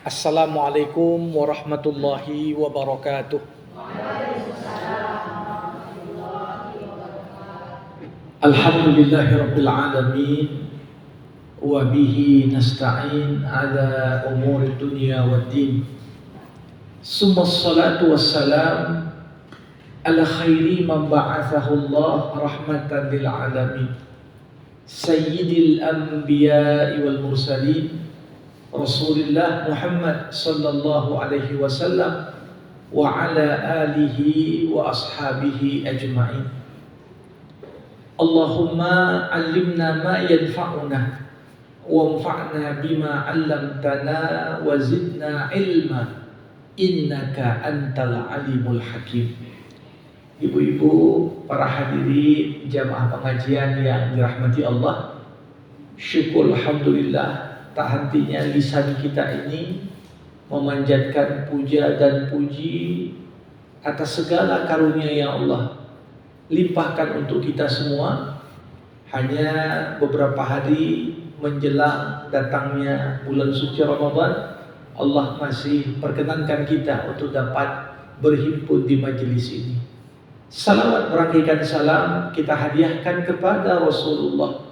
Assalamualaikum warahmatullahi wabarakatuh. Alhamdulillahi rabbil alamin wa bihi nasta'in ala umuri dunya waddin. Summa salatu wassalam ala khairi man ba'athahu Allah rahmatan lil alamin. Sayyidil anbiya'i wal mursalin Rasulullah Muhammad sallallahu alaihi wasallam wa ala alihi wa ashabihi ajma'in. Allahumma allimna ma yanfa'una wanfa'na bima 'allamtana wa zidna ilma innaka antal alimul hakim. Ibu-ibu, para hadirin jamaah pengajian yang dirahmati Allah, syukur alhamdulillah tak hentinya lisan kita ini memanjatkan puja dan puji atas segala karunia yang Allah limpahkan untuk kita semua. Hanya beberapa hari menjelang datangnya bulan suci Ramadan, Allah masih perkenankan kita untuk dapat berhimpun di majelis ini. Salawat berangkaikan salam kita hadiahkan kepada Rasulullah.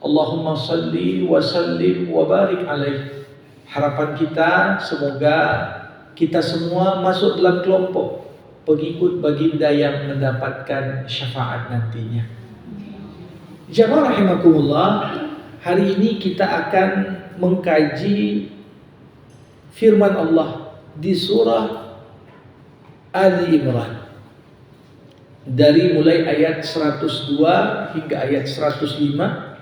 Allahumma salli wa sallim wa barik alaih. Harapan kita semoga kita semua masuk dalam kelompok pengikut baginda yang mendapatkan syafaat nantinya. Jamaah rahimakumullah, hari ini kita akan mengkaji firman Allah di surah Ali Imran, dari mulai ayat 102 hingga ayat 105.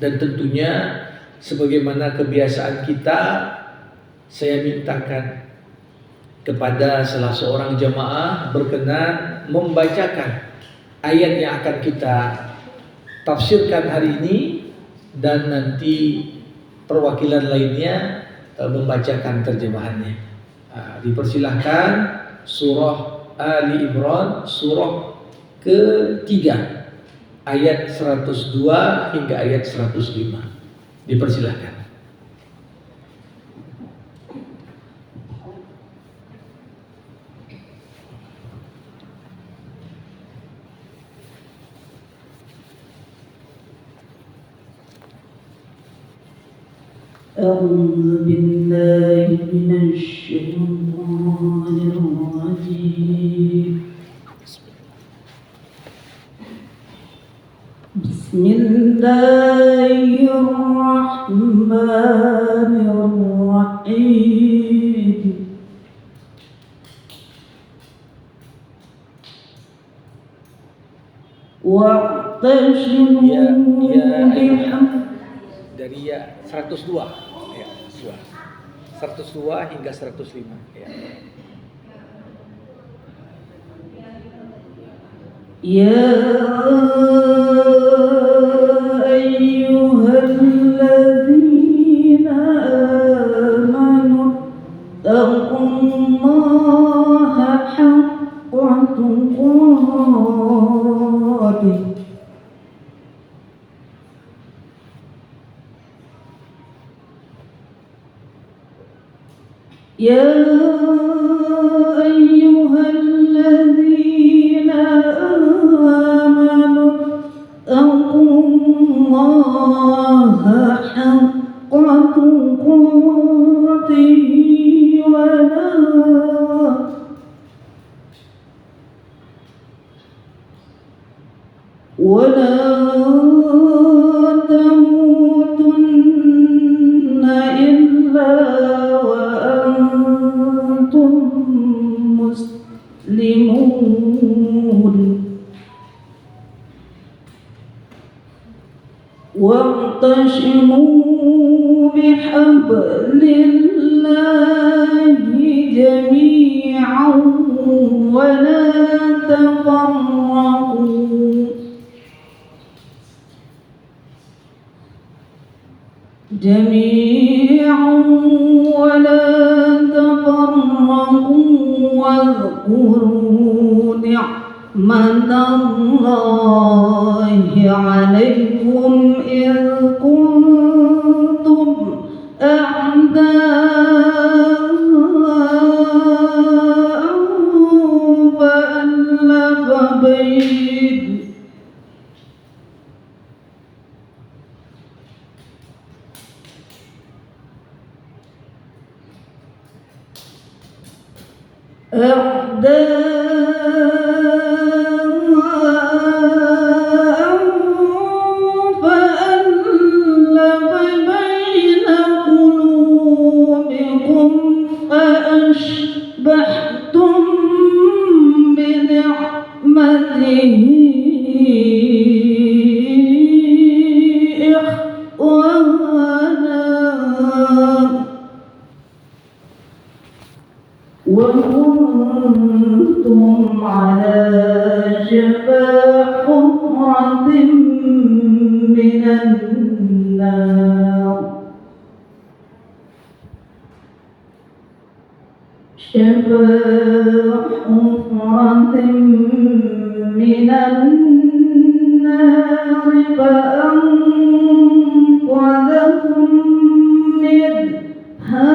Dan tentunya sebagaimana kebiasaan kita, saya mintakan kepada salah seorang jamaah berkenan membacakan ayat yang akan kita tafsirkan hari ini, dan nanti perwakilan lainnya membacakan terjemahannya. Dipersilahkan surah Ali Imran, surah ketiga, ayat 102 hingga ayat 105. Dipersilahkan. أعوذ بالله من الشيطان الرجيم. بسم الله الرحمن الرحيم. واعتصموا dari ya 102 ya, 102 hingga 105 ya. يا أيها الذين آمنوا اتقوا الله حق تقاته يا أيها الذين آمنوا اتقوا الله حق تقاته ولا تموتن إلا وأنتم مسلمون واعتصموا بحبل الله جميعا ولا تفرقوا واذكروا نعمة الله عليكم إذ كنتم أعداء فألف بين قلوبكم فأصبحتم بنعمته إخوانا وكنتم على شفا حفرة من النار فأنقذكم منها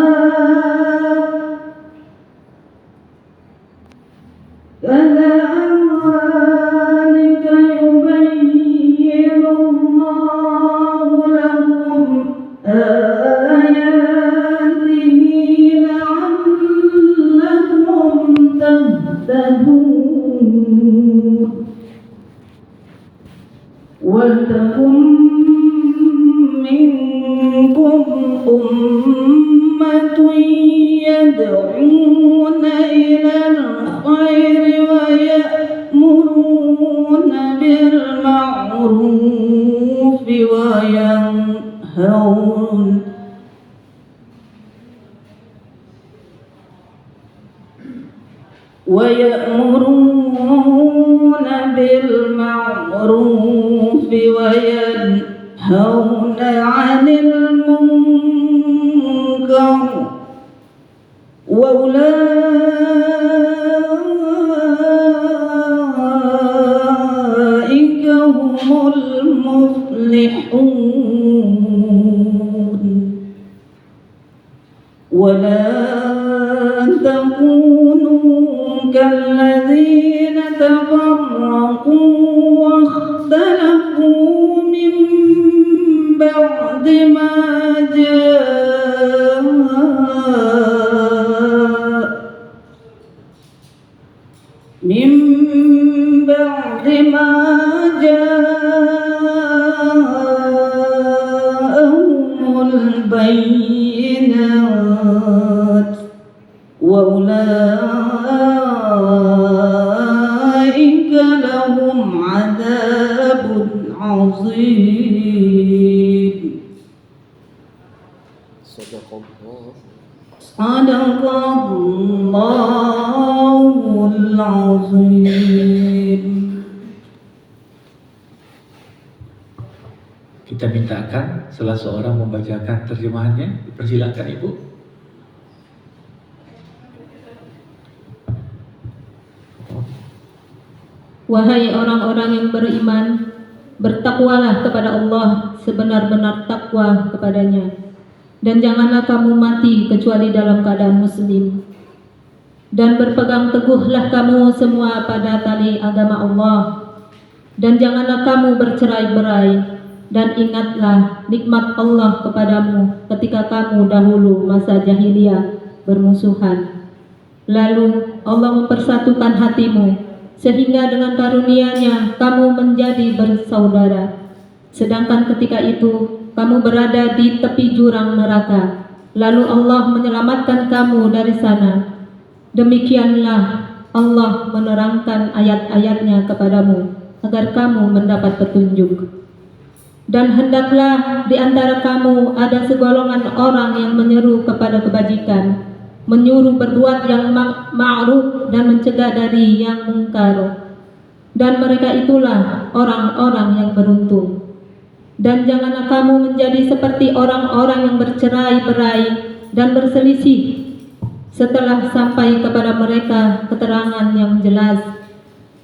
كذلك يبين الله لكم آياته لعلكم تهتدون ولتكن منكم أمة يدعون إلى الخير ويأمرون بالمعروف ويأمرون بالمعروف وينهون عن المنكر وأولئك هم المفلحون ولا تكونوا كالذين تفرقوا واختلفوا من بعد ما جاءهم البينات وأولئك لهم عذاب عظيم صدق الله العظيم. Kita mintakan salah seorang membacakan terjemahannya. Dipersilakan Ibu. Wahai orang-orang yang beriman, bertakwalah kepada Allah sebenar-benar takwa kepadanya, dan janganlah kamu mati kecuali dalam keadaan muslim. Dan berpegang teguhlah kamu semua pada tali agama Allah, dan janganlah kamu bercerai-berai, dan ingatlah nikmat Allah kepadamu ketika kamu dahulu masa jahiliyah bermusuhan. Lalu Allah mempersatukan hatimu, sehingga dengan karunia-Nya kamu menjadi bersaudara. Sedangkan ketika itu kamu berada di tepi jurang neraka, lalu Allah menyelamatkan kamu dari sana. Demikianlah Allah menerangkan ayat-ayat-Nya kepadamu agar kamu mendapat petunjuk. Dan hendaklah di antara kamu ada segolongan orang yang menyeru kepada kebajikan, menyuruh berbuat yang ma'ruf dan mencegah dari yang mungkar. Dan mereka itulah orang-orang yang beruntung. Dan janganlah kamu menjadi seperti orang-orang yang bercerai-berai dan berselisih setelah sampai kepada mereka keterangan yang jelas.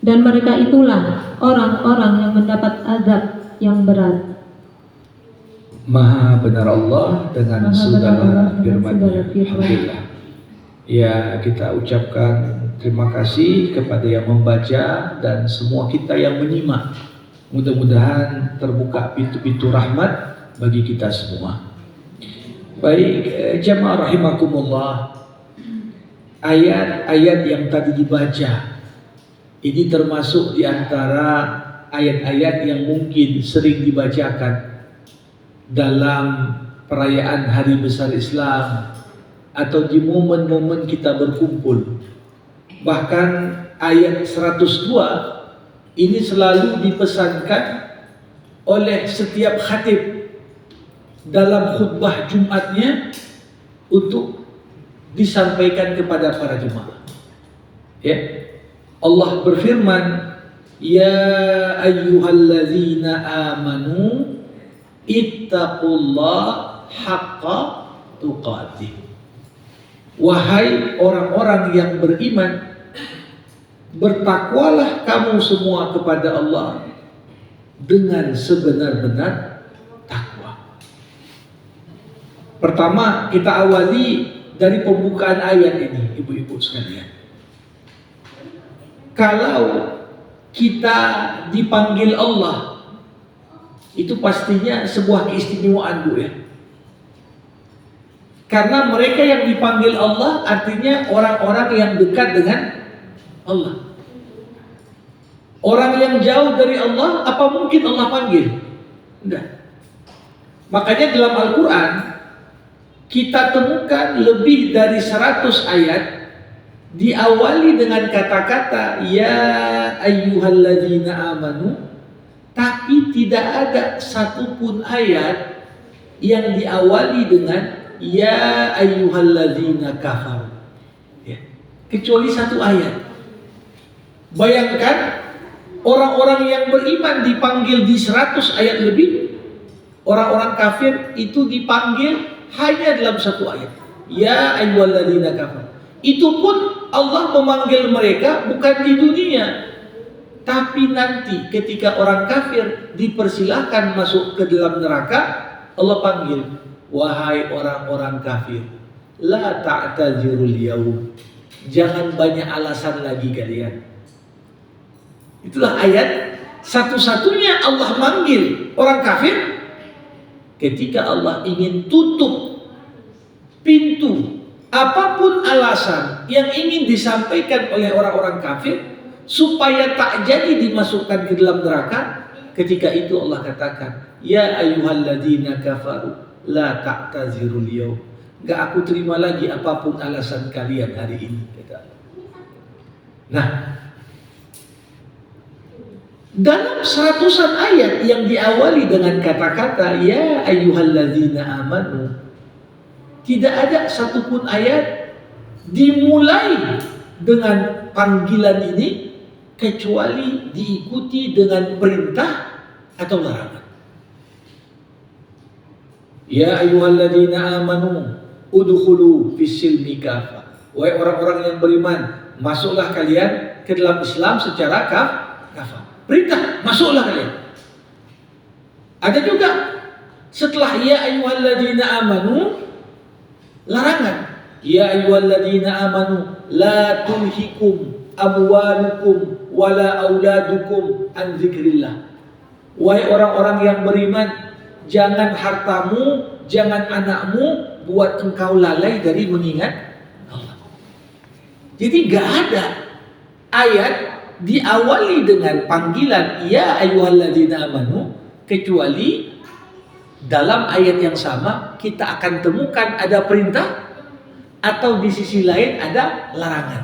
Dan mereka itulah orang-orang yang mendapat azab yang berat. Maha benar Allah dengan segala firman-Nya. Alhamdulillah. Ya, kita ucapkan terima kasih kepada yang membaca dan semua kita yang menyimak. Mudah-mudahan terbuka pintu-pintu rahmat bagi kita semua. Baik, jamaah rahimakumullah. ayat-ayat yang tadi dibaca ini termasuk di antara ayat-ayat yang mungkin sering dibacakan dalam perayaan Hari Besar Islam atau di momen-momen kita berkumpul. Bahkan ayat 102 ini selalu dipesankan oleh setiap khatib dalam khutbah Jumatnya untuk disampaikan kepada para jemaah. Ya. Allah berfirman, "Ya ayyuhalladzina amanu ittaqullaha haqqa tuqatih." Wahai orang-orang yang beriman, bertakwalah kamu semua kepada Allah dengan sebenar-benar takwa. Pertama, kita awali dari pembukaan ayat ini, ibu-ibu sekalian. Kalau kita dipanggil Allah, itu pastinya sebuah keistimewaan, Bu, ya. Karena mereka yang dipanggil Allah artinya orang-orang yang dekat dengan Allah. Orang yang jauh dari Allah, apa mungkin Allah panggil? Enggak. Makanya dalam Al-Quran kita temukan lebih dari 100 ayat diawali dengan kata-kata ya ayyuhalladzina amanu, tapi tidak ada satupun ayat yang diawali dengan ya ayyuhalladzina kafaru, ya, kecuali satu ayat. Bayangkan orang-orang yang beriman dipanggil di 100 ayat lebih, orang-orang kafir itu dipanggil hanya dalam satu ayat, ya ayyuhalladzina kafaru. Itu pun Allah memanggil mereka bukan di dunia, tapi nanti ketika orang kafir dipersilahkan masuk ke dalam neraka, Allah panggil, wahai orang-orang kafir, la ta'tadzirul yaum, jangan banyak alasan lagi kalian. Itulah ayat satu-satunya Allah manggil orang kafir ketika Allah ingin tutup pintu apapun alasan yang ingin disampaikan oleh orang-orang kafir supaya tak jadi dimasukkan ke dalam neraka. Ketika itu Allah katakan, ya ayyuhalladzina kafaru la ta'tazirul yaum, gak aku terima lagi apapun alasan kalian hari ini, kata Allah. Nah, dalam 100-an ayat yang diawali dengan kata-kata ya ayyuhalladzina amanu, tidak ada satupun ayat dimulai dengan panggilan ini kecuali diikuti dengan perintah atau larangan. Ya ayyuhalladzina amanu udkhulu fis-silmi kafah. Wahai orang-orang yang beriman, masuklah kalian ke dalam Islam secara kafah. Perintah, masuklah kalian. Ada juga setelah ya ayyuhalladzina amanu larangan. Ya ayyuhalladzina amanu la tulhikum amwalukum wala auladukum an dzikrillah. Wahai orang-orang yang beriman, jangan hartamu, jangan anakmu buat engkau lalai dari mengingat Allah. Jadi gak ada ayat diawali dengan panggilan ya ayyuhalladzina amanu kecuali dalam ayat yang sama kita akan temukan ada perintah atau di sisi lain ada larangan.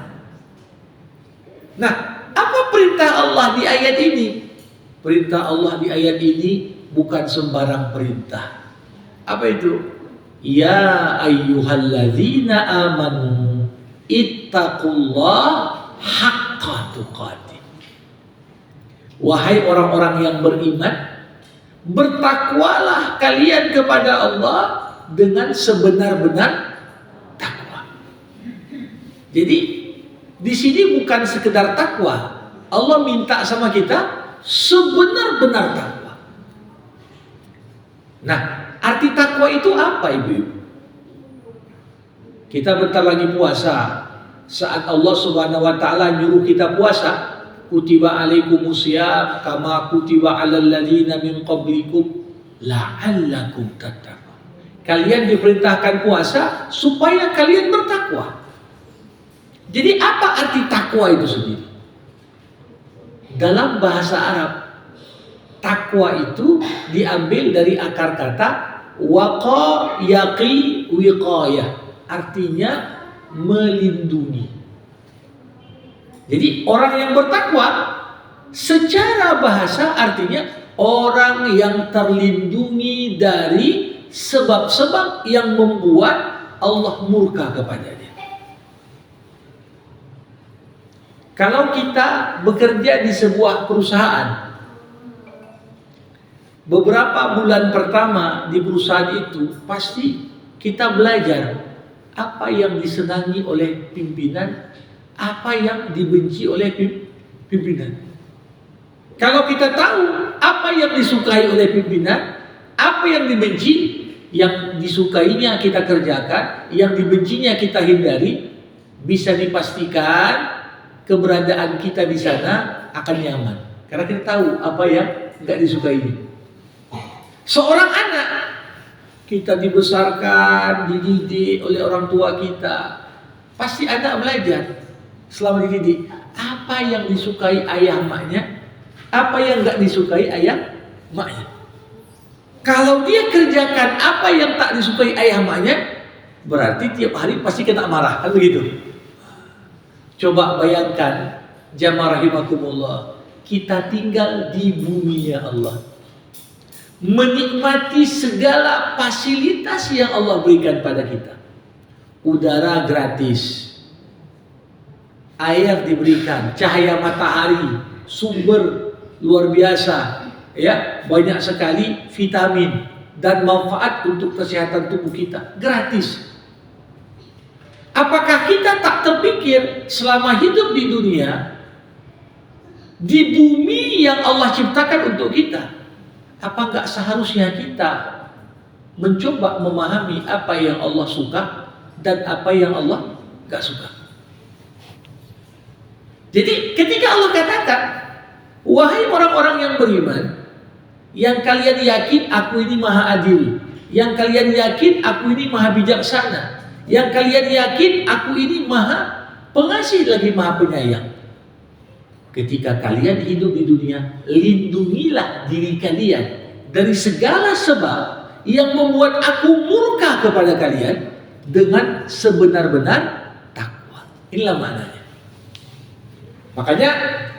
Nah, apa perintah Allah di ayat ini? Perintah Allah di ayat ini bukan sembarang perintah. Apa itu? Ya ayyuhalladzina amanu ittaqullaha haqqa tuqatih. Wahai orang-orang yang beriman, bertakwalah kalian kepada Allah dengan sebenar-benar takwa. Jadi di sini bukan sekedar takwa, Allah minta sama kita sebenar-benar takwa. Nah, arti takwa itu apa, Ibu-ibu? Kita bentar lagi puasa. Saat Allah Subhanahu wa taala nyuruh kita puasa, kutiba alaikumusiyam kama kutiba alal ladzina min qablikum la'allakum tattaqun. Kalian diperintahkan puasa supaya kalian bertakwa. Jadi apa arti takwa itu sendiri? Dalam bahasa Arab, takwa itu diambil dari akar kata waqa yaqi wiqayah, artinya melindungi. Jadi orang yang bertakwa secara bahasa artinya orang yang terlindungi dari sebab-sebab yang membuat Allah murka kepadanya. Kalau kita bekerja di sebuah perusahaan, beberapa bulan pertama di perusahaan itu pasti kita belajar apa yang disenangi oleh pimpinan, apa yang dibenci oleh pimpinan. Kalau kita tahu apa yang disukai oleh pimpinan, apa yang dibenci, yang disukainya kita kerjakan, yang dibencinya kita hindari, bisa dipastikan keberadaan kita di sana akan nyaman. Karena kita tahu apa yang nggak disukainya. Seorang anak, kita dibesarkan, dididik oleh orang tua kita, pasti anak belajar selama dididik apa yang disukai ayah maknya, apa yang nggak disukai ayah maknya. Kalau dia kerjakan apa yang tak disukai ayah maknya, berarti tiap hari pasti kena marah, kan begitu? Coba bayangkan, jamaah rahimakumullah, kita tinggal di buminya Allah, menikmati segala fasilitas yang Allah berikan pada kita. Udara gratis, air diberikan, cahaya matahari, sumber luar biasa, ya, banyak sekali vitamin dan manfaat untuk kesehatan tubuh kita, gratis. Apakah kita tak terpikir selama hidup di dunia, di bumi yang Allah ciptakan untuk kita, apa enggak seharusnya kita mencoba memahami apa yang Allah suka dan apa yang Allah enggak suka? Jadi ketika Allah katakan, wahai orang-orang yang beriman, yang kalian yakin aku ini maha adil, yang kalian yakin aku ini maha bijaksana, yang kalian yakin aku ini maha pengasih lagi maha penyayang. Ketika kalian hidup di dunia, lindungilah diri kalian dari segala sebab yang membuat aku murka kepada kalian dengan sebenar-benar takwa. Inilah maknanya. Makanya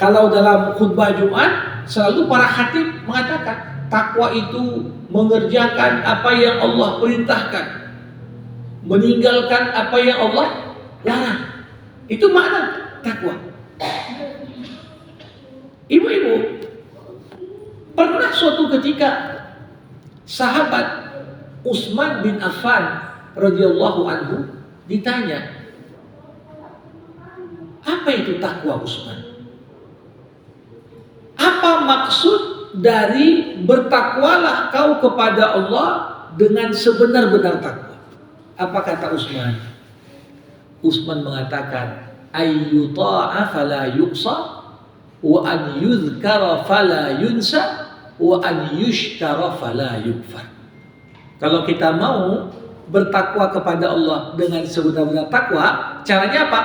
kalau dalam khutbah Jumat selalu para khatib mengatakan takwa itu mengerjakan apa yang Allah perintahkan, meninggalkan apa yang Allah larang. Itu makna takwa. Ibu-ibu, pernah suatu ketika sahabat Utsman bin Affan radhiyallahu anhu ditanya, apa itu takwa Utsman? Apa maksud dari bertakwalah kau kepada Allah dengan sebenar-benar takwa? Apa kata Utsman? Utsman mengatakan, ayyuta'a fala yuqsa wa an yuzkara fala yunsa wa an yushtara fala yukfar. Kalau kita mau bertakwa kepada Allah dengan sebenar-benar takwa, caranya apa?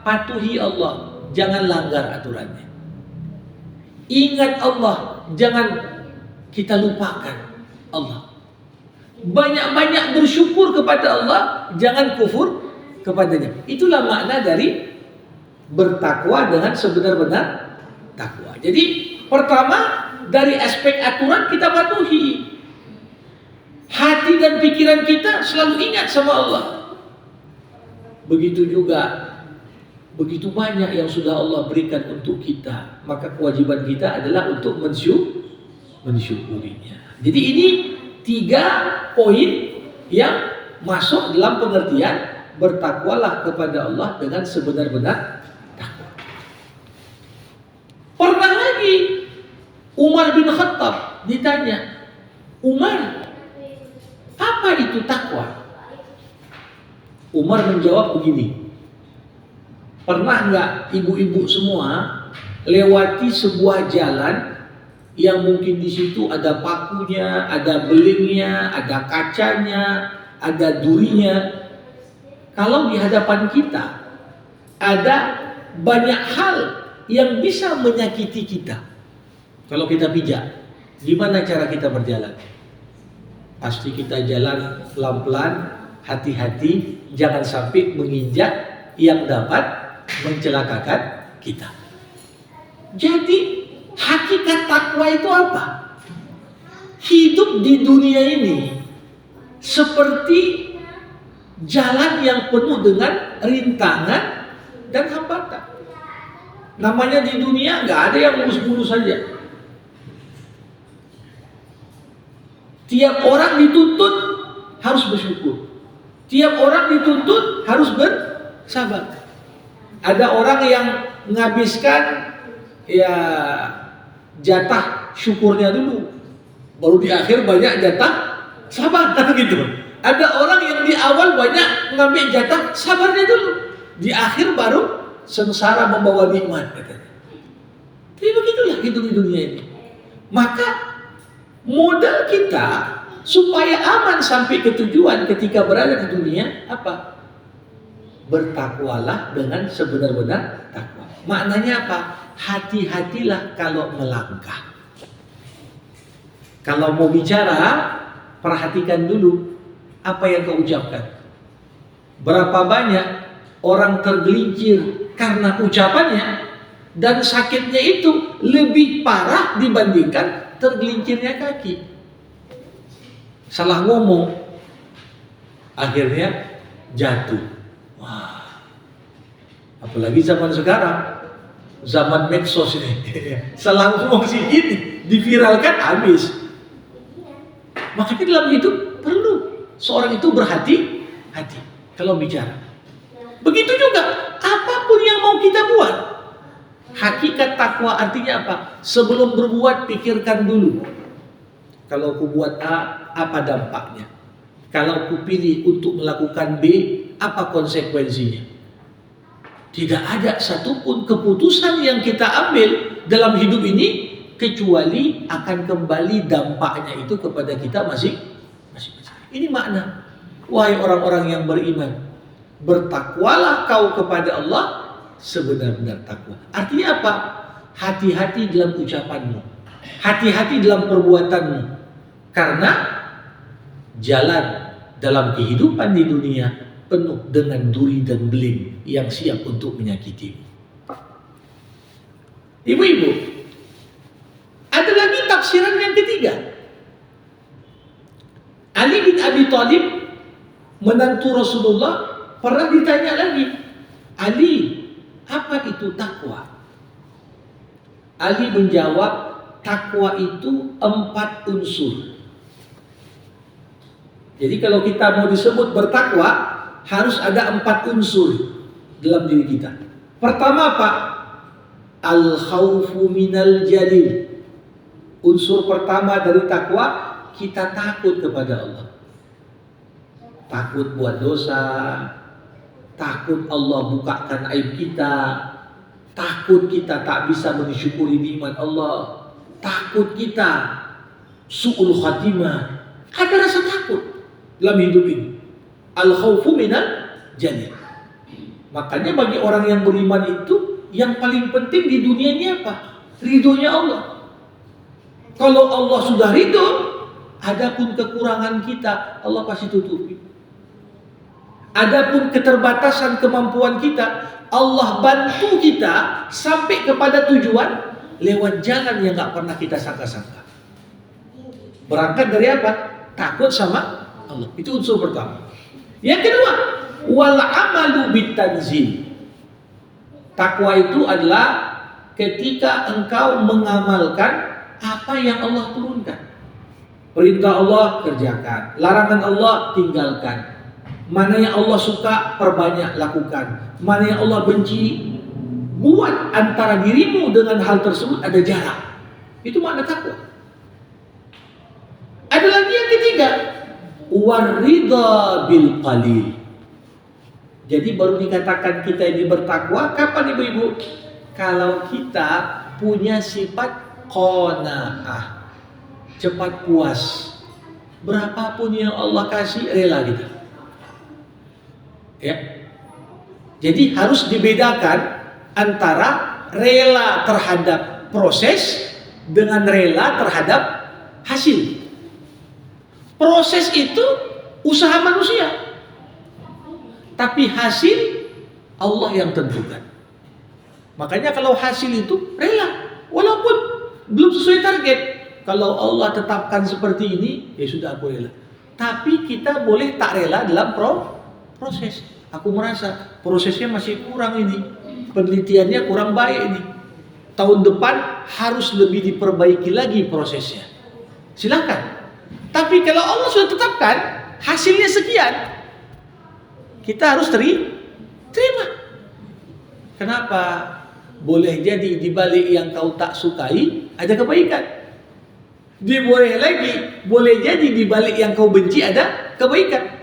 Patuhi Allah, jangan langgar aturannya. Ingat Allah, jangan kita lupakan Allah. Banyak-banyak bersyukur kepada Allah, jangan kufur kepadanya. Itulah makna dari bertakwa dengan sebenar-benar takwa. Jadi pertama, dari aspek aturan kita patuhi. Hati dan pikiran kita selalu ingat sama Allah. Begitu juga, begitu banyak yang sudah Allah berikan untuk kita, maka kewajiban kita adalah untuk mensyukurinya. Jadi ini 3 poin yang masuk dalam pengertian bertakwalah kepada Allah dengan sebenar-benar takwa. Pernah lagi Umar bin Khattab ditanya, Umar, apa itu takwa? Umar menjawab begini, pernah nggak ibu-ibu semua lewati sebuah jalan yang mungkin di situ ada pakunya, ada belingnya, ada kacanya, ada durinya. Kalau di hadapan kita ada banyak hal yang bisa menyakiti kita. Kalau kita pijak, gimana cara kita berjalan? Pasti kita jalan pelan-pelan, hati-hati, jangan sampai menginjak yang dapat mencelakakan kita. Jadi hakikat takwa itu apa? Hidup di dunia ini seperti jalan yang penuh dengan rintangan dan hambatan. Namanya di dunia nggak ada yang mulus-mulus saja. Tiap orang dituntut harus bersyukur. Tiap orang dituntut harus bersabar. Ada orang yang menghabiskan ya jatah syukurnya dulu, baru di akhir banyak jatah sabar, kan gitu. Ada orang yang di awal banyak mengambil jatah sabarnya dulu, di akhir baru sengsara membawa nikmat, katanya. Tapi begitulah hidup di dunia ini. Maka modal kita supaya aman sampai ke tujuan ketika berada di dunia apa? Bertakwalah dengan sebenar-benar takwa. Maknanya apa? Hati-hatilah kalau melangkah. Kalau mau bicara, perhatikan dulu apa yang kau ucapkan. Berapa banyak orang tergelincir karena ucapannya, dan sakitnya itu lebih parah dibandingkan tergelincirnya kaki. Salah ngomong, akhirnya jatuh. Wah, apalagi zaman sekarang, zaman medsos ini. Salah ngomong sih ini diviralkan habis. Makanya dalam hidup perlu seorang itu berhati-hati kalau bicara. Begitu juga apapun yang mau kita buat. Hakikat takwa artinya apa? Sebelum berbuat pikirkan dulu. Kalau aku buat A, apa dampaknya? Kalau aku pilih untuk melakukan B, apa konsekuensinya? Tidak ada satupun keputusan yang kita ambil dalam hidup ini kecuali akan kembali dampaknya itu kepada kita masing-masing. Ini makna. Wahai orang-orang yang beriman, bertakwalah kau kepada Allah sebenar-benar takwa. Artinya apa? Hati-hati dalam ucapanmu, hati-hati dalam perbuatanmu. Karena jalan dalam kehidupan di dunia penuh dengan duri dan beling yang siap untuk menyakitimu. Ibu-ibu, ada lagi tafsiran yang ketiga. Ali bin Abi Thalib, menantu Rasulullah, pernah ditanya lagi, Ali, apa itu takwa? Ali menjawab, takwa itu 4 unsur. Jadi kalau kita mau disebut bertakwa, harus ada 4 unsur dalam diri kita. Pertama apa? Al-khawfu minal jalil. Unsur pertama dari takwa, kita takut kepada Allah. Takut buat dosa, takut Allah bukakan aib kita, takut kita tak bisa mensyukuri nikmat Allah, takut kita su'ul khatimah. Ada rasa takut dalam hidup ini. Al-khawfu minal jalil. Makanya bagi orang yang beriman itu, yang paling penting di dunia ini apa? Ridhonya Allah. Kalau Allah sudah ridho, adapun kekurangan kita, Allah pasti tutupi. Adapun keterbatasan kemampuan kita, Allah bantu kita sampai kepada tujuan lewat jalan yang gak pernah kita sangka-sangka. Berangkat dari apa? Takut sama Allah. Itu unsur pertama. Yang kedua, wal amalu bitanzil. Takwa itu adalah ketika engkau mengamalkan apa yang Allah turunkan. Perintah Allah kerjakan, larangan Allah tinggalkan. Mana yang Allah suka perbanyak lakukan, mana yang Allah benci buat antara dirimu dengan hal tersebut ada jarak. Itu makna takwa. Ada lagi yang ketiga, waridha bil qalil. Jadi baru dikatakan kita ini bertakwa kapan ibu-ibu? Kalau kita punya sifat qanaah, cepat puas. Berapapun yang Allah kasih rela kita. Ya. Jadi harus dibedakan antara rela terhadap proses dengan rela terhadap hasil. Proses itu usaha manusia, tapi hasil Allah yang tentukan. Makanya kalau hasil itu rela, walaupun belum sesuai target. Kalau Allah tetapkan seperti ini, ya sudah aku rela. Tapi kita boleh tak rela dalam proses. Aku merasa prosesnya masih kurang ini, penelitiannya kurang baik ini. Tahun depan harus lebih diperbaiki lagi prosesnya. Silakan. Tapi kalau Allah sudah tetapkan hasilnya sekian, kita harus terima. Kenapa? Boleh jadi di balik yang kau tak sukai ada kebaikan. Boleh jadi di balik yang kau benci ada kebaikan.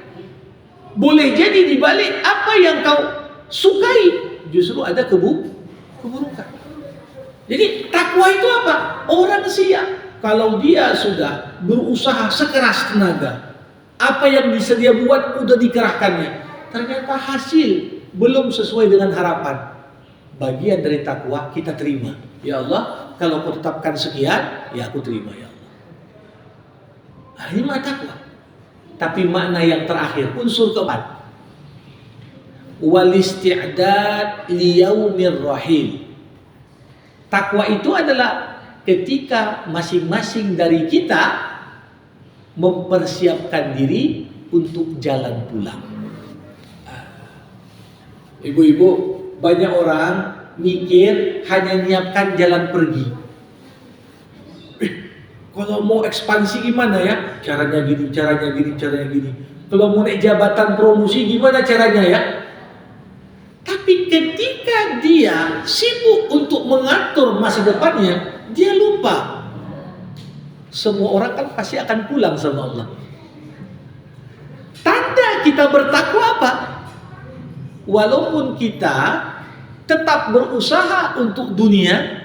Boleh jadi di balik apa yang kau sukai justru ada keburukan. Jadi takwa itu apa? Orang siap. Kalau dia sudah berusaha sekeras tenaga, apa yang bisa dia buat udah dikerahkannya, ternyata hasil belum sesuai dengan harapan. Bagian dari takwa kita terima. Ya Allah, kalau kau tetapkan sekian, ya aku terima ya Allah. Nah, ini makna takwa. Tapi makna yang terakhir, unsur keempat, wal isti'dad liyaumir rahil. Takwa itu adalah ketika masing-masing dari kita mempersiapkan diri untuk jalan pulang. Ibu-ibu, banyak orang mikir hanya nyiapkan jalan pergi. Kalau mau ekspansi gimana ya? Caranya gini. Kalau mau naik jabatan promosi gimana caranya ya? Tapi ketika dia sibuk untuk mengatur masa depannya, dia lupa. Semua orang kan pasti akan pulang sama Allah. Tanda kita bertakwa apa? Walaupun kita tetap berusaha untuk dunia,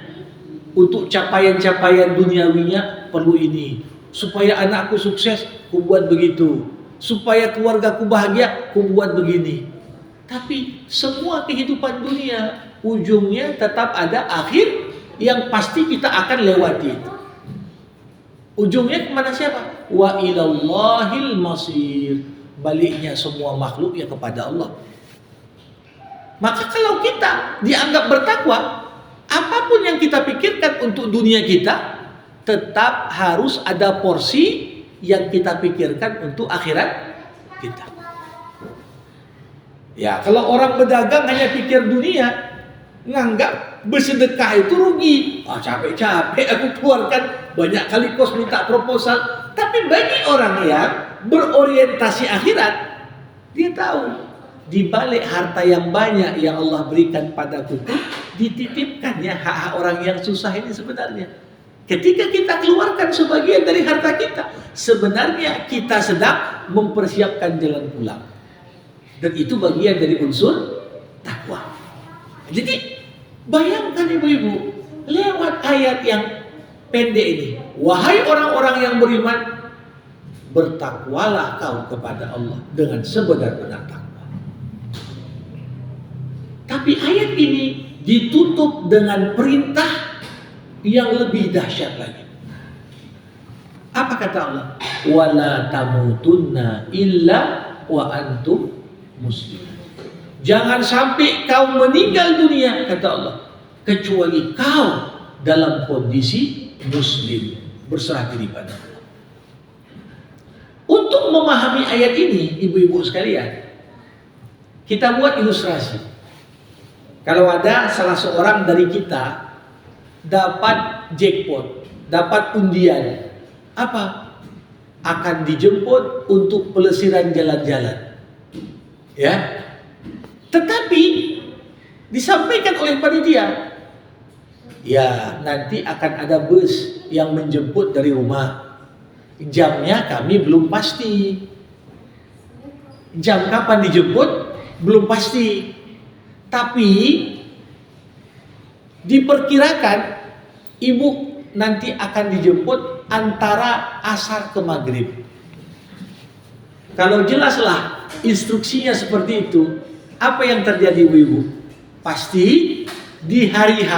untuk capaian-capaian duniawinya, perlu ini. Supaya anakku sukses, ku buat begitu. Supaya keluargaku bahagia, ku buat begini. Tapi semua kehidupan dunia, ujungnya tetap ada akhir yang pasti kita akan lewati itu. Ujungnya kemana siapa? Wa ilallahil masir. Baliknya semua makhluk ya kepada Allah. Maka kalau kita dianggap bertakwa, apapun yang kita pikirkan untuk dunia kita, tetap harus ada porsi yang kita pikirkan untuk akhirat kita. Ya, kalau orang berdagang hanya pikir dunia, nganggap bersedekah itu rugi. Capek-capek aku keluarkan banyak kali kos minta proposal. Tapi bagi orang yang berorientasi akhirat, dia tahu di balik harta yang banyak yang Allah berikan padaku itu dititipkannya hak-hak orang yang susah ini sebenarnya. Ketika kita keluarkan sebagian dari harta kita, sebenarnya kita sedang mempersiapkan jalan pulang. Dan itu bagian dari unsur takwa. Jadi bayangkan ibu-ibu, lewat ayat yang pendek ini, wahai orang-orang yang beriman, bertakwalah kau kepada Allah dengan sebenar-benar takwa. Tapi ayat ini ditutup dengan perintah yang lebih dahsyat lagi. Apa kata Allah? Wala tamutunna illa wa antum muslim. Jangan sampai kau meninggal dunia, kata Allah, kecuali kau dalam kondisi muslim, berserah diri pada Allah. Untuk memahami ayat ini, ibu-ibu sekalian, kita buat ilustrasi. Kalau ada salah seorang dari kita dapat jackpot, dapat undian, apa? Akan dijemput untuk pelesiran jalan-jalan. Ya, tetapi disampaikan oleh panitia, ya nanti akan ada bus yang menjemput dari rumah. Jamnya kami belum pasti. Jam kapan dijemput belum pasti. Tapi diperkirakan ibu nanti akan dijemput antara asar ke maghrib. Kalau jelaslah instruksinya seperti itu, apa yang terjadi ibu-ibu? Pasti di hari H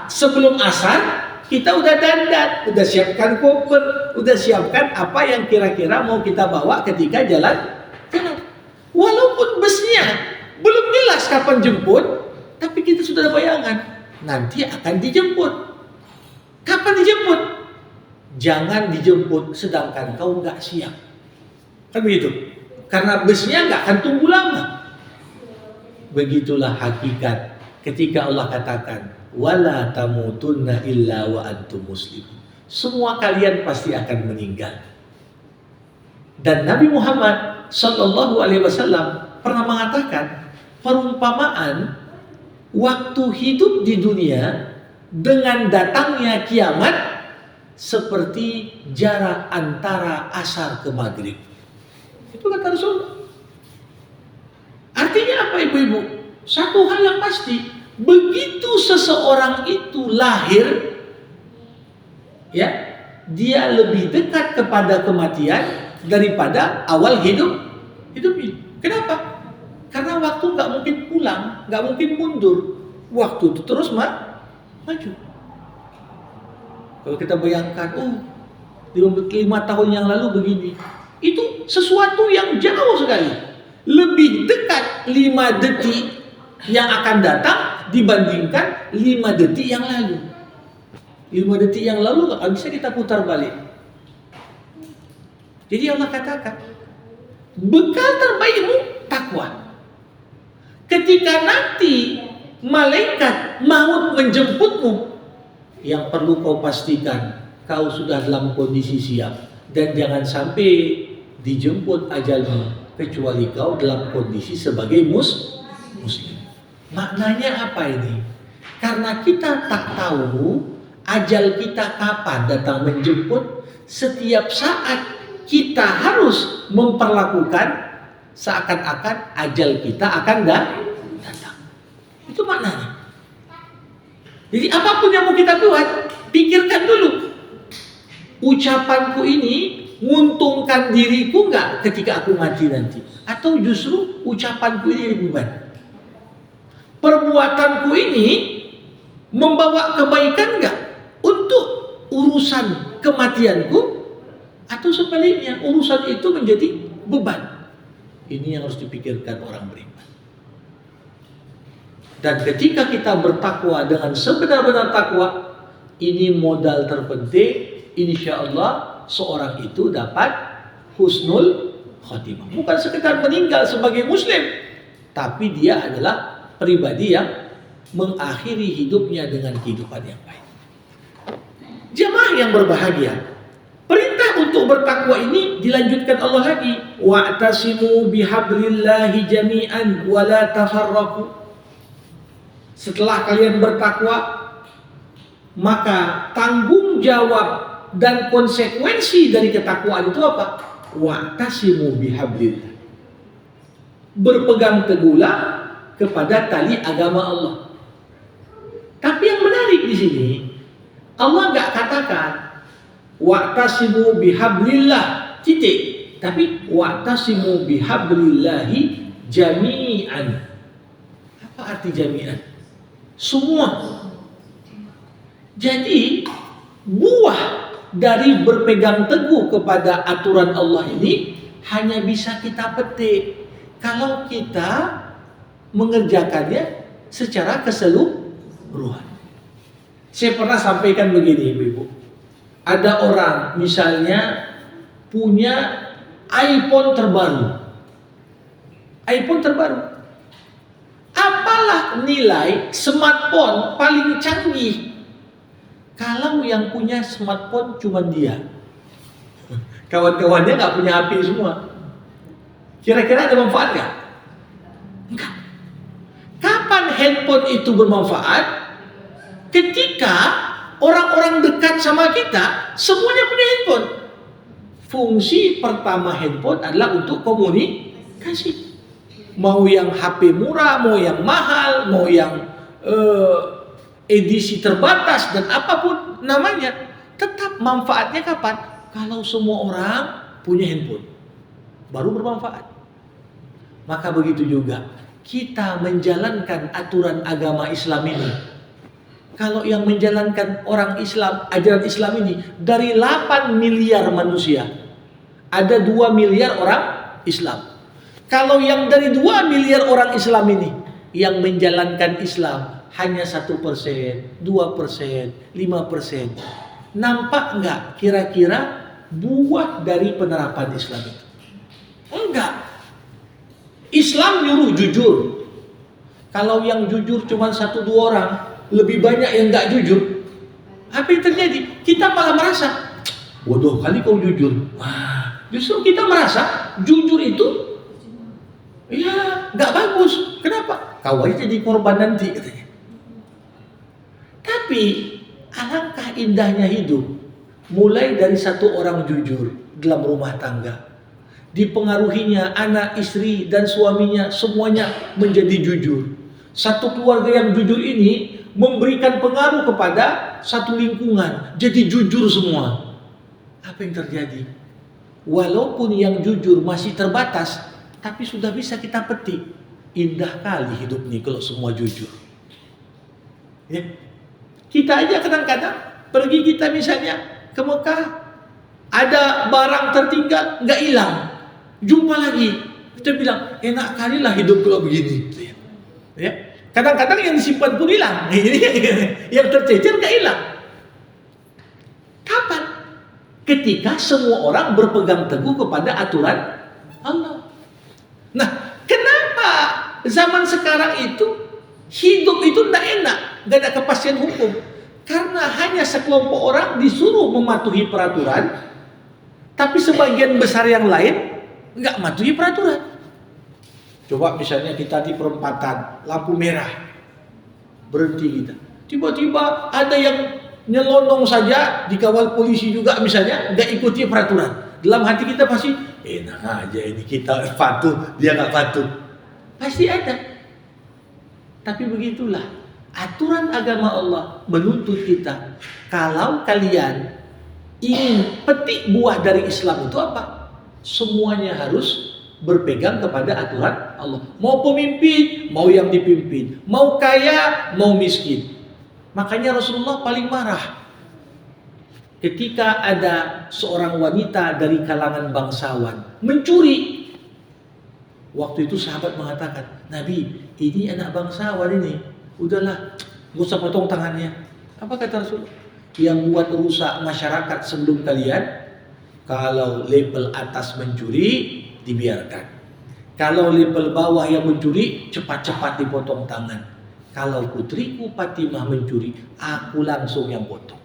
sebelum asar kita udah dandan, udah siapkan koper, udah siapkan apa yang kira-kira mau kita bawa ketika jalan. Walaupun busnya belum jelas kapan jemput, tapi kita sudah ada bayangan nanti akan dijemput. Kapan dijemput? Jangan dijemput sedangkan kau nggak siap. Kan begitu? Karena busnya nggak akan tunggu lama. Begitulah hakikat ketika Allah katakan wala tamutunna illa wa antum muslimun. Semua kalian pasti akan meninggal. Dan Nabi Muhammad sallallahu alaihi wasallam pernah mengatakan perumpamaan waktu hidup di dunia dengan datangnya kiamat seperti jarak antara asar ke maghrib. Itu kata Rasulullah. Artinya apa ibu-ibu? Satu hal yang pasti, begitu seseorang itu lahir, ya, dia lebih dekat kepada kematian daripada awal hidupnya. Kenapa? Karena waktu nggak mungkin pulang, nggak mungkin mundur. Waktu itu terus maju. Kalau kita bayangkan, 5 tahun yang lalu begini, itu sesuatu yang jauh sekali. Lebih dekat 5 detik yang akan datang dibandingkan 5 detik yang lalu. 5 detik yang lalu nggak bisa kita putar balik. Jadi Allah katakan, bekal terbaikmu takwa. Ketika nanti malaikat maut menjemputmu, yang perlu kau pastikan kau sudah dalam kondisi siap, dan jangan sampai dijemput ajalmu kecuali kau dalam kondisi sebagai muslim. Maknanya apa ini? Karena kita tak tahu ajal kita kapan datang menjemput, setiap saat kita harus memperlakukan seakan-akan ajal kita akan datang. Itu maknanya. Jadi apapun yang mau kita buat, pikirkan dulu. Ucapanku ini menguntungkan diriku enggak ketika aku mati nanti? Atau justru ucapanku ini beban? Perbuatanku ini membawa kebaikan enggak untuk urusan kematianku? Atau sebaliknya, urusan itu menjadi beban? Ini yang harus dipikirkan orang beriman. Dan ketika kita bertakwa dengan sebenar-benar takwa, ini modal terpenting. Insya Allah seorang itu dapat husnul khotimah. Bukan sekedar meninggal sebagai muslim, tapi dia adalah pribadi yang mengakhiri hidupnya dengan kehidupan yang baik. Jamaah yang berbahagia, perintah untuk bertakwa ini dilanjutkan Allah lagi. Wa'tasimu bihablillahi jami'an wa la tafarraqu. Setelah kalian bertakwa, maka tanggung jawab dan konsekuensi dari ketakwaan itu apa? Wa'tasimu bihablillah. Berpegang teguhlah kepada tali agama Allah. Tapi yang menarik di sini, Allah enggak katakan wa'tasimu bihablillah titik, tapi wa'tasimu bihablillahi jami'an. Apa arti jami'an? Semua. Jadi buah dari berpegang teguh kepada aturan Allah ini hanya bisa kita petik kalau kita mengerjakannya secara keseluruhan. Saya pernah sampaikan begini ibu-ibu. Ada orang misalnya punya iPhone terbaru. Apalah nilai smartphone paling canggih kalau yang punya smartphone cuma dia? Kawan-kawannya nggak punya HP semua. Kira-kira ada manfaat nggak? Enggak. Kapan handphone itu bermanfaat? Ketika orang-orang dekat sama kita semuanya punya handphone. Fungsi pertama handphone adalah untuk komunikasi. Mau yang HP murah, mau yang mahal, mau yang edisi terbatas dan apapun namanya, tetap manfaatnya kapan? Kalau semua orang punya handphone, baru bermanfaat. Maka begitu juga kita menjalankan aturan agama Islam ini. Kalau yang menjalankan orang Islam, ajaran Islam ini dari 8 miliar manusia, ada 2 miliar orang Islam. Kalau yang dari 2 miliar orang Islam ini yang menjalankan Islam hanya 1%, 2%, 5%, nampak nggak kira-kira buah dari penerapan Islam itu? Enggak. Islam nyuruh jujur. Kalau yang jujur cuma 1-2 orang, lebih banyak yang nggak jujur. Apa yang terjadi? Kita malah merasa bodoh kali kau jujur. Wah, justru kita merasa jujur itu ya nggak bagus. Kenapa? Kau aja jadi korban nanti katanya. Tapi alangkah indahnya hidup. Mulai dari 1 orang jujur dalam rumah tangga, dipengaruhinya anak, istri, dan suaminya semuanya menjadi jujur. Satu keluarga yang jujur ini memberikan pengaruh kepada satu lingkungan, jadi jujur semua. Apa yang terjadi? Walaupun yang jujur masih terbatas, tapi sudah bisa kita petik. Indah kali hidup nih kalau semua jujur. Ya. Kita aja kadang-kadang pergi kita misalnya ke Mekah, ada barang tertinggal nggak hilang, jumpa lagi, kita bilang enak kali lah hidup kalau begini. Ya, kadang-kadang yang disimpan pun hilang, yang tercecer nggak hilang. Kapan? Ketika semua orang berpegang teguh kepada aturan Allah. Nah, kenapa zaman sekarang itu hidup itu tidak enak, nggak ada kepastian hukum? Karena hanya sekelompok orang disuruh mematuhi peraturan, tapi sebagian besar yang lain nggak mematuhi peraturan. Coba misalnya kita di perempatan, lampu merah, berhenti kita. Tiba-tiba ada yang nyelonong saja, dikawal polisi juga misalnya, nggak ikuti peraturan. Dalam hati kita pasti, enak aja ini kita patuh, dia nggak patuh. Pasti ada. Tapi begitulah, aturan agama Allah menuntut kita. Kalau kalian ingin petik buah dari Islam itu apa? Semuanya harus berpegang kepada aturan Allah. Mau pemimpin, mau yang dipimpin, mau kaya, mau miskin. Makanya Rasulullah paling marah ketika ada seorang wanita dari kalangan bangsawan mencuri. Waktu itu sahabat mengatakan, Nabi, ini anak bangsawan ini, udahlah, gak usah potong tangannya. Apa kata Rasulullah? Yang buat rusak masyarakat sebelum kalian, kalau level atas mencuri, dibiarkan. Kalau level bawah yang mencuri, cepat-cepat dipotong tangan. Kalau putriku Fatimah mencuri, aku langsung yang potong.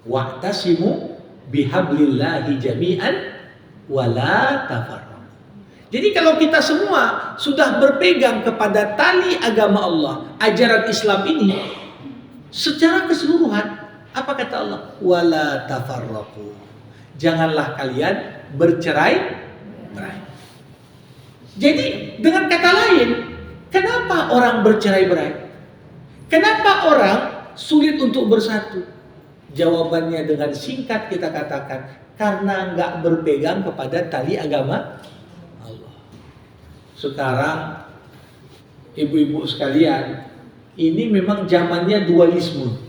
Wa'tasimu bihablillahi jami'an wala tafarraqu. Jadi kalau kita semua sudah berpegang kepada tali agama Allah, ajaran Islam ini secara keseluruhan, apa kata Allah? Wala tafarraqu. Janganlah kalian bercerai-berai. Jadi dengan kata lain, kenapa orang bercerai-berai? Kenapa orang sulit untuk bersatu? Jawabannya dengan singkat kita katakan, karena nggak berpegang kepada tali agama Allah. Sekarang ibu-ibu sekalian, ini memang zamannya dualisme.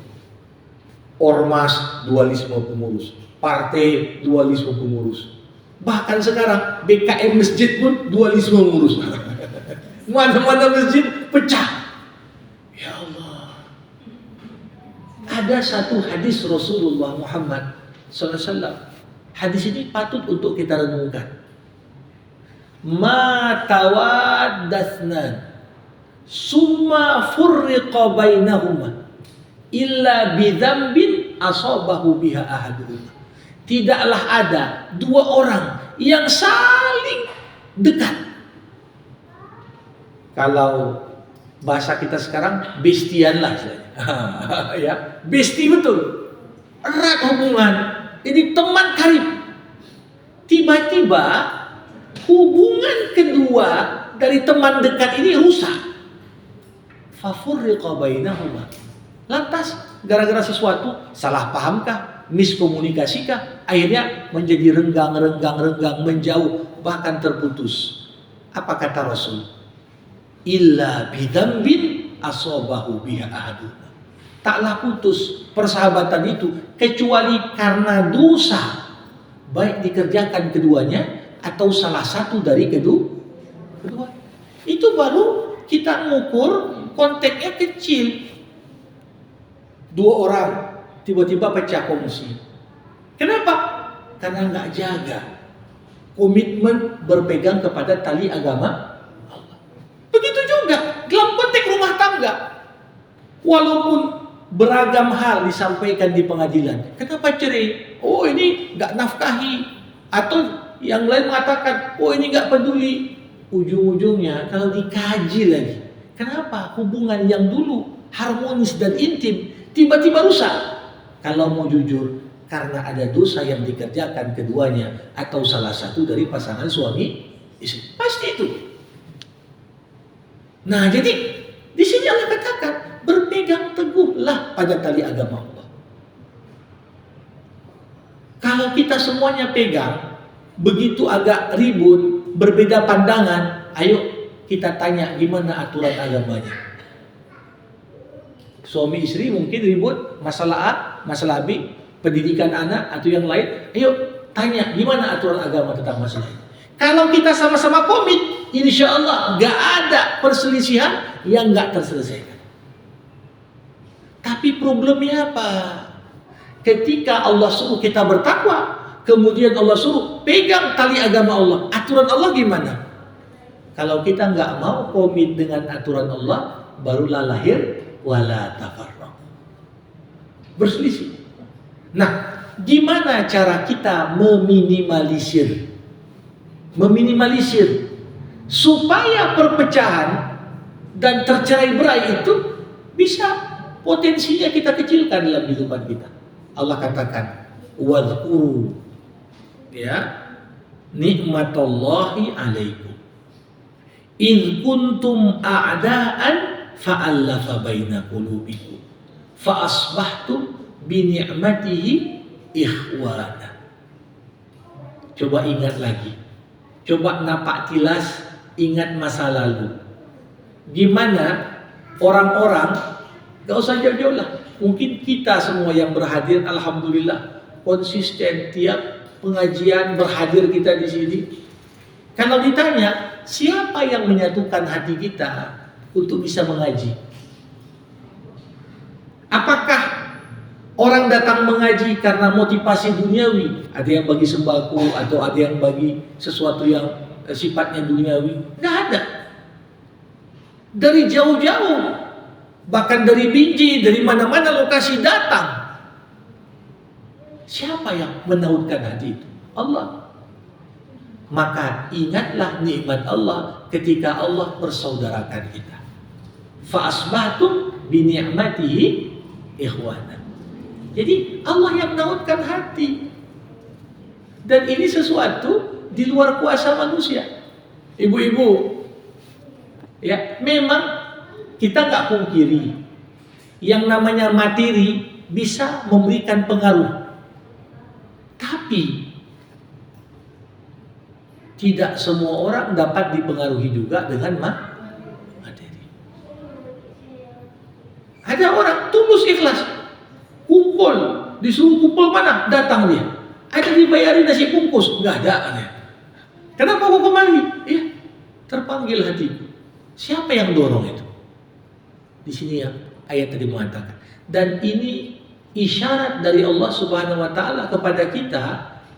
Ormas dualisme pengurus, partai dualisme pengurus. Bahkan sekarang BKM masjid pun dualisme pengurus. Mana-mana masjid pecah. Ya Allah. Ada satu hadis Rasulullah Muhammad SAW. Hadis ini patut untuk kita renungkan. Ma tawaddathnan summa furriqa bainahuma illa bidzambin asabahu biha ahaduhuma. Tidaklah ada dua orang yang saling dekat. Kalau bahasa kita sekarang bestian lah ya, besti betul, erat hubungan, ini teman karib. Tiba-tiba hubungan kedua dari teman dekat ini rusak. Fafurriqa bainahuma. Lantas gara-gara sesuatu, salah pahamkah, miskomunikasikah, akhirnya menjadi renggang, menjauh, bahkan terputus. Apa kata Rasul? illa bidzambin asabahu biha ahaduna. Taklah putus persahabatan itu kecuali karena dosa, baik dikerjakan keduanya atau salah satu dari kedua. Itu baru kita mengukur konteksnya kecil. 2 orang tiba-tiba pecah kongsi. Kenapa? Karena nggak jaga komitmen berpegang kepada tali agama Allah. Begitu juga dalam konteks rumah tangga. Walaupun beragam hal disampaikan di pengadilan. Kenapa cerai? Oh, ini nggak nafkahi. Atau yang lain mengatakan, oh ini nggak peduli. Ujung-ujungnya kalau dikaji lagi, kenapa hubungan yang dulu harmonis dan intim tiba-tiba rusak? Kalau mau jujur, karena ada dosa yang dikerjakan keduanya atau salah satu dari pasangan suami istri. Pasti itu. Nah, jadi di sini Allah katakan, berpegang teguhlah pada tali agama Allah. Kalau kita semuanya pegang, begitu agak ribut, berbeda pandangan, ayo kita tanya gimana aturan agamanya. Suami istri mungkin ribut masalah A, masalah B, pendidikan anak atau yang lain. Ayo tanya gimana aturan agama tentang masalah ini. Kalau kita sama-sama komit, insya Allah gak ada perselisihan yang gak terselesaikan. Tapi problemnya apa? Ketika Allah suruh kita bertakwa, kemudian Allah suruh pegang tali agama Allah, aturan Allah gimana? Kalau kita nggak mau komit dengan aturan Allah, barulah lahir wala tafarraq, berselisih. Nah, gimana cara kita meminimalisir supaya perpecahan dan tercerai-berai itu bisa potensinya kita kecilkan dalam kehidupan kita? Allah katakan, wadhkuru nikmatallahi alaikum idh kuntum a'da'an fa'allafa baina qulubikum fa asbahtum bi ni'matihi ikhwana. Coba ingat lagi. Coba napak tilas, ingat masa lalu. Gimana orang-orang, gak usah jauh-jauh lah. Mungkin kita semua yang berhadir, alhamdulillah, konsisten tiap pengajian berhadir kita di sini. Kalau ditanya, siapa yang menyatukan hati kita untuk bisa mengaji? Apakah orang datang mengaji karena motivasi duniawi? Ada yang bagi sembako atau ada yang bagi sesuatu yang sifatnya duniawi? Nggak ada. Dari jauh-jauh, bahkan dari Binjai, dari mana-mana lokasi datang. Siapa yang menautkan hati itu? Allah. Maka ingatlah nikmat Allah ketika Allah persaudarakan kita. Fa asbahtum bi ni'matihi ikhwana. Jadi Allah yang menautkan hati. Dan ini sesuatu di luar kuasa manusia. Ibu-ibu, ya memang kita nggak pungkiri yang namanya materi bisa memberikan pengaruh. Tapi tidak semua orang dapat dipengaruhi juga dengan materi. Ada orang tulus ikhlas, kumpul, disuruh kumpul mana? Datang dia. Ada dibayarin nasi bungkus? Nggak ada. Kenapa kok kemari? Ya, terpanggil hatiku. Siapa yang dorong itu? Di sini yang ayat tadi mengatakan. Dan ini isyarat dari Allah Subhanahu wa taala kepada kita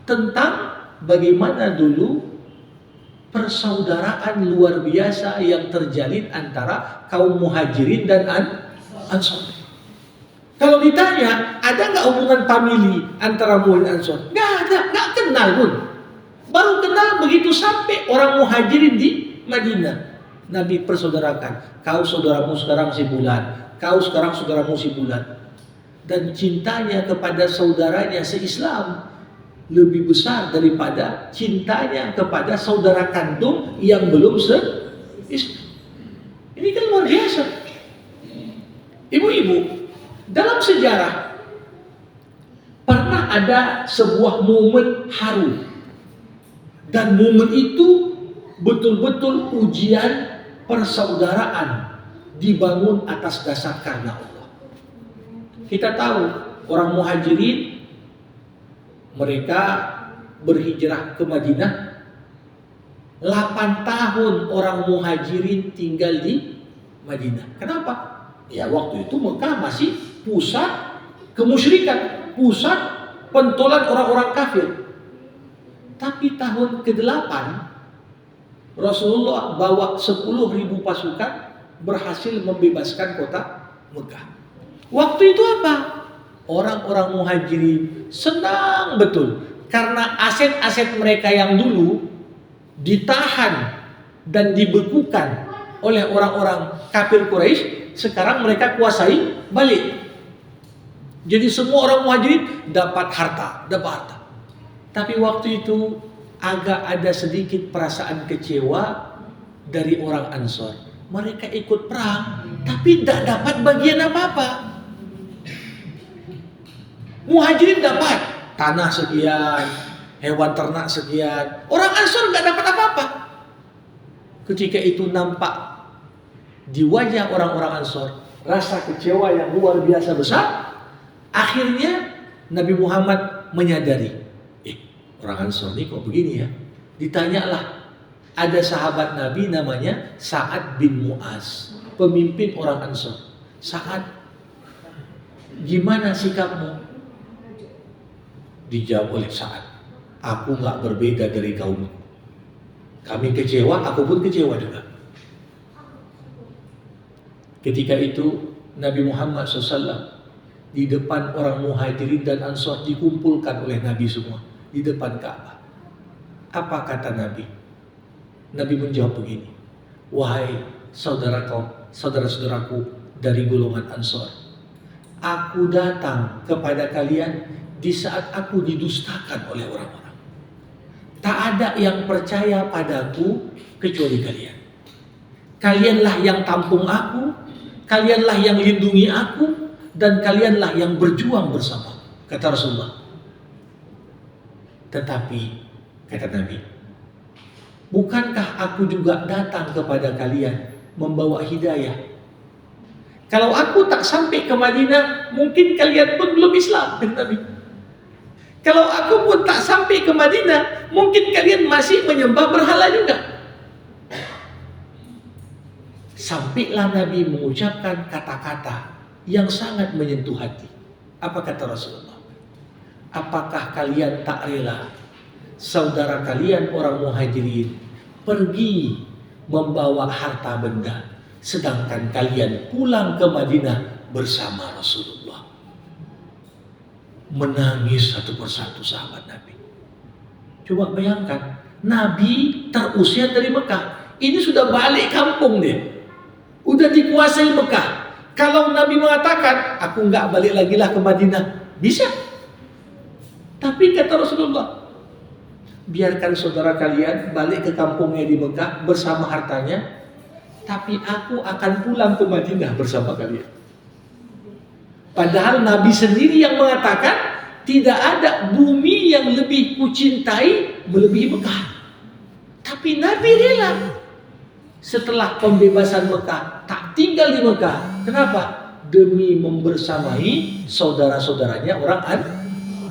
tentang bagaimana dulu persaudaraan luar biasa yang terjalin antara kaum muhajirin dan ansor. Kalau ditanya, ada nggak hubungan famili antara muhajirin dan ansor? Nggak ada, nggak kenal pun. Baru kenal begitu sampai orang muhajirin di Madinah. Nabi persaudarakan. Kau saudaramu sekarang si bulan, kau sekarang saudaramu si bulan. Dan cintanya kepada saudaranya se-Islam lebih besar daripada cintanya kepada saudara kandung yang belum se-Islam. Ini kan luar biasa. Ibu-ibu, dalam sejarah pernah ada sebuah momen haru. Dan momen itu betul-betul ujian persaudaraan dibangun atas dasar karena Allah. Kita tahu orang Muhajirin, mereka berhijrah ke Madinah. 8 tahun orang Muhajirin tinggal di Madinah. Kenapa? Ya waktu itu Mekah masih pusat kemusyrikan, pusat pentolan orang-orang kafir. Tapi tahun ke-8 Rasulullah bawa 10.000 pasukan berhasil membebaskan kota Mekah. Waktu itu apa? Orang-orang Muhajirin senang betul karena aset-aset mereka yang dulu ditahan dan dibekukan oleh orang-orang kafir Quraisy, sekarang mereka kuasai balik. Jadi semua orang Muhajirin dapat harta. Tapi waktu itu agak ada sedikit perasaan kecewa dari orang Ansor. Mereka ikut perang, tapi tidak dapat bagian apa-apa. Muhajirin dapat tanah sekian, hewan ternak sekian. Orang Ansor nggak dapat apa-apa. Ketika itu nampak di wajah orang-orang Ansor rasa kecewa yang luar biasa besar. Akhirnya Nabi Muhammad menyadari, orang Ansor ini kok begini ya? Ditanyalah, ada sahabat Nabi namanya Sa'ad bin Mu'az, pemimpin orang Ansor. Sa'ad, gimana sikapmu? Dijawab oleh Sa'ad, aku gak berbeda dari kaum. Kami kecewa, aku pun kecewa juga. Ketika itu Nabi Muhammad SAW di depan orang Muhajirin dan Ansor dikumpulkan oleh Nabi semua di depan Ka'bah. Apa kata Nabi? Nabi menjawab begini, wahai saudara-saudaraku dari golongan Ansor, aku datang kepada kalian di saat aku didustakan oleh orang-orang. Tak ada yang percaya padaku kecuali kalian. Kalianlah yang tampung aku, kalianlah yang lindungi aku, dan kalianlah yang berjuang bersama, kata Rasulullah. Tetapi, kata Nabi, bukankah aku juga datang kepada kalian membawa hidayah? Kalau aku tak sampai ke Madinah, mungkin kalian pun belum Islam, kata Nabi. Kalau aku pun tak sampai ke Madinah, mungkin kalian masih menyembah berhala juga. Sampailah Nabi mengucapkan kata-kata yang sangat menyentuh hati. Apa kata Rasulullah? Apakah kalian tak rela saudara kalian orang Muhajirin pergi membawa harta benda, sedangkan kalian pulang ke Madinah bersama Rasulullah? Menangis satu persatu sahabat Nabi. Coba bayangkan, Nabi terusir dari Mekah. Ini sudah balik kampung deh, udah dikuasai Mekah. Kalau Nabi mengatakan, aku nggak balik lagi lah ke Madinah, bisa. Tapi kata Rasulullah, biarkan saudara kalian balik ke kampungnya di Mekah bersama hartanya, tapi aku akan pulang ke Madinah bersama kalian. Padahal Nabi sendiri yang mengatakan, tidak ada bumi yang lebih kucintai melebihi Mekah. Tapi Nabi rela setelah pembebasan Mekah tak tinggal di Mekah. Kenapa? Demi membersamai saudara-saudaranya orang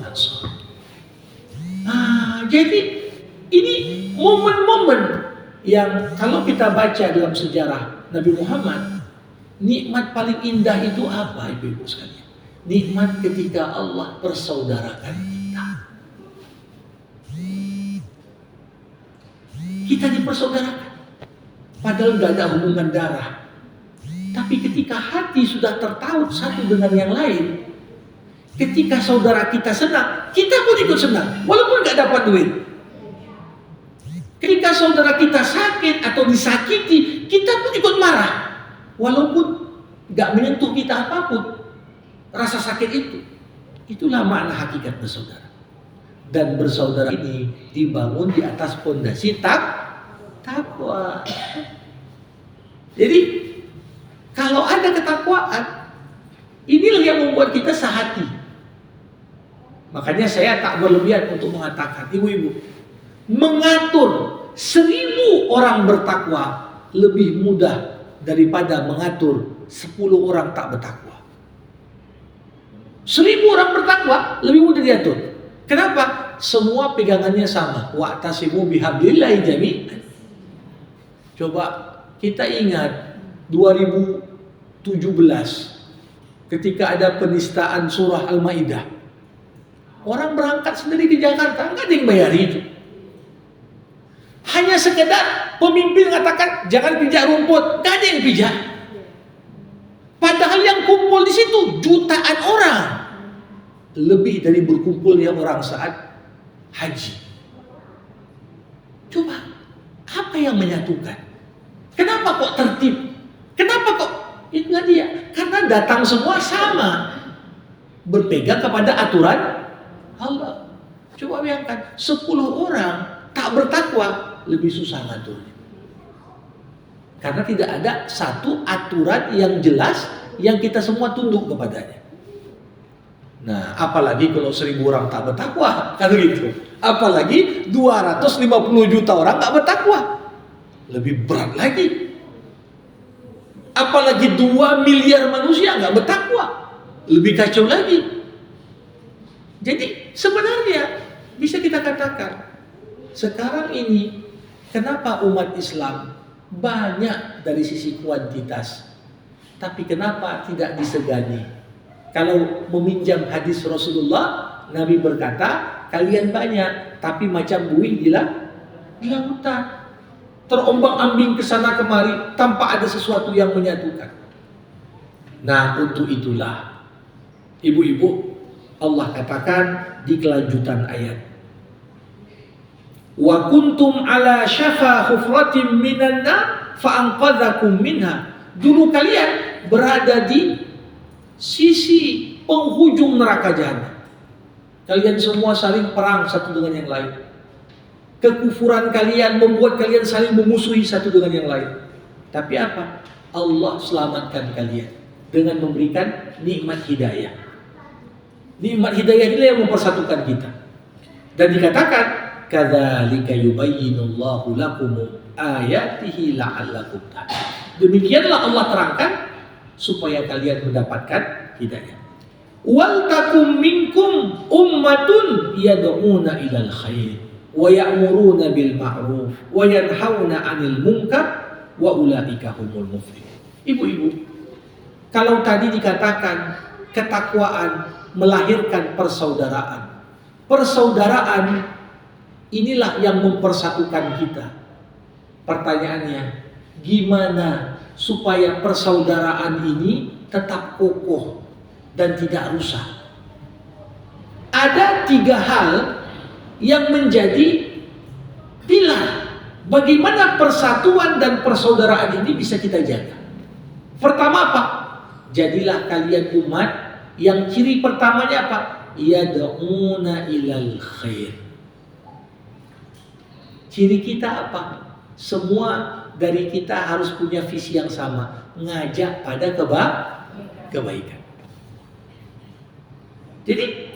Ansor. Jadi ini momen-momen yang kalau kita baca dalam sejarah Nabi Muhammad, nikmat paling indah itu apa, ibu-ibu sekalian? Nikmat ketika Allah persaudarakan kita. Kita dipersaudarakan, padahal gak ada hubungan darah. Tapi ketika hati sudah tertaut satu dengan yang lain, ketika saudara kita senang, kita pun ikut senang, walaupun gak dapat duit. Ketika saudara kita sakit atau disakiti, kita pun ikut marah, walaupun gak menyentuh kita apapun. Rasa sakit itu, itulah makna hakikat bersaudara. Dan bersaudara ini dibangun di atas fondasi takwa. Jadi kalau ada ketakwaan, inilah yang membuat kita sehati. Makanya saya tak berlebihan untuk mengatakan, ibu-ibu, mengatur 1000 orang bertakwa lebih mudah daripada mengatur 10 orang tak bertakwa. 1000 orang bertakwa lebih mudah diatur. Kenapa? Semua pegangannya sama. Wa'tasimu bihablillahi jami'an. Coba kita ingat 2017 ketika ada penistaan surah Al-Maidah. Orang berangkat sendiri ke Jakarta, nggak ada yang bayar itu. Hanya sekedar pemimpin mengatakan jangan pijak rumput, nggak ada yang pijak. Padahal yang kumpul di situ jutaan orang, lebih dari berkumpulnya orang saat haji. Coba, apa yang menyatukan? Kenapa kok tertib? Kenapa kok itu dia? Karena datang semua sama, berpegang kepada aturan Allah. Coba bayangkan 10 orang tak bertakwa, lebih susah ngaturnya. Karena tidak ada satu aturan yang jelas yang kita semua tunduk kepadanya. Nah, apalagi kalau 1000 orang tak bertakwa, kan gitu. Apalagi 250 juta orang tak bertakwa, lebih berat lagi. Apalagi 2 miliar manusia nggak bertakwa, lebih kacau lagi. Jadi sebenarnya bisa kita katakan sekarang ini kenapa umat Islam banyak dari sisi kuantitas, tapi kenapa tidak disegani? Kalau meminjam hadis Rasulullah, Nabi berkata, kalian banyak, tapi macam buih di lautan, terombang-ambing ke sana kemari tanpa ada sesuatu yang menyatukan. Nah, untuk itulah ibu-ibu, Allah katakan di kelanjutan ayat, wa kuntum ala syafa hufratin minan nar fa anqadhakum minha. Dulu kalian berada di sisi penghujung neraka jahanam. Kalian semua saling perang satu dengan yang lain. Kekufuran kalian membuat kalian saling memusuhi satu dengan yang lain. Tapi apa? Allah selamatkan kalian dengan memberikan nikmat hidayah. Nikmat hidayah inilah yang mempersatukan kita. Dan dikatakan, kadzalika yubayyinullahu lakum ayatihi la'allakum tahtadun. Demikianlah Allah terangkan supaya kalian mendapatkan hidayah. Wal takum minkum ummatun yad'una ilal khair wa ya'muruna bil ma'ruf wa yanhauna 'anil munkar wa ulaika humul muflihun. Ibu-ibu, kalau tadi dikatakan ketakwaan melahirkan persaudaraan. Persaudaraan inilah yang mempersatukan kita. Pertanyaannya, gimana supaya persaudaraan ini tetap kokoh dan tidak rusak? Ada 3 hal yang menjadi pilar bagaimana persatuan dan persaudaraan ini bisa kita jaga. Pertama apa? Jadilah kalian umat yang ciri pertamanya apa? Yad'una ilal khair. Ciri kita apa? Semua dari kita harus punya visi yang sama, ngajak pada kebaikan. Jadi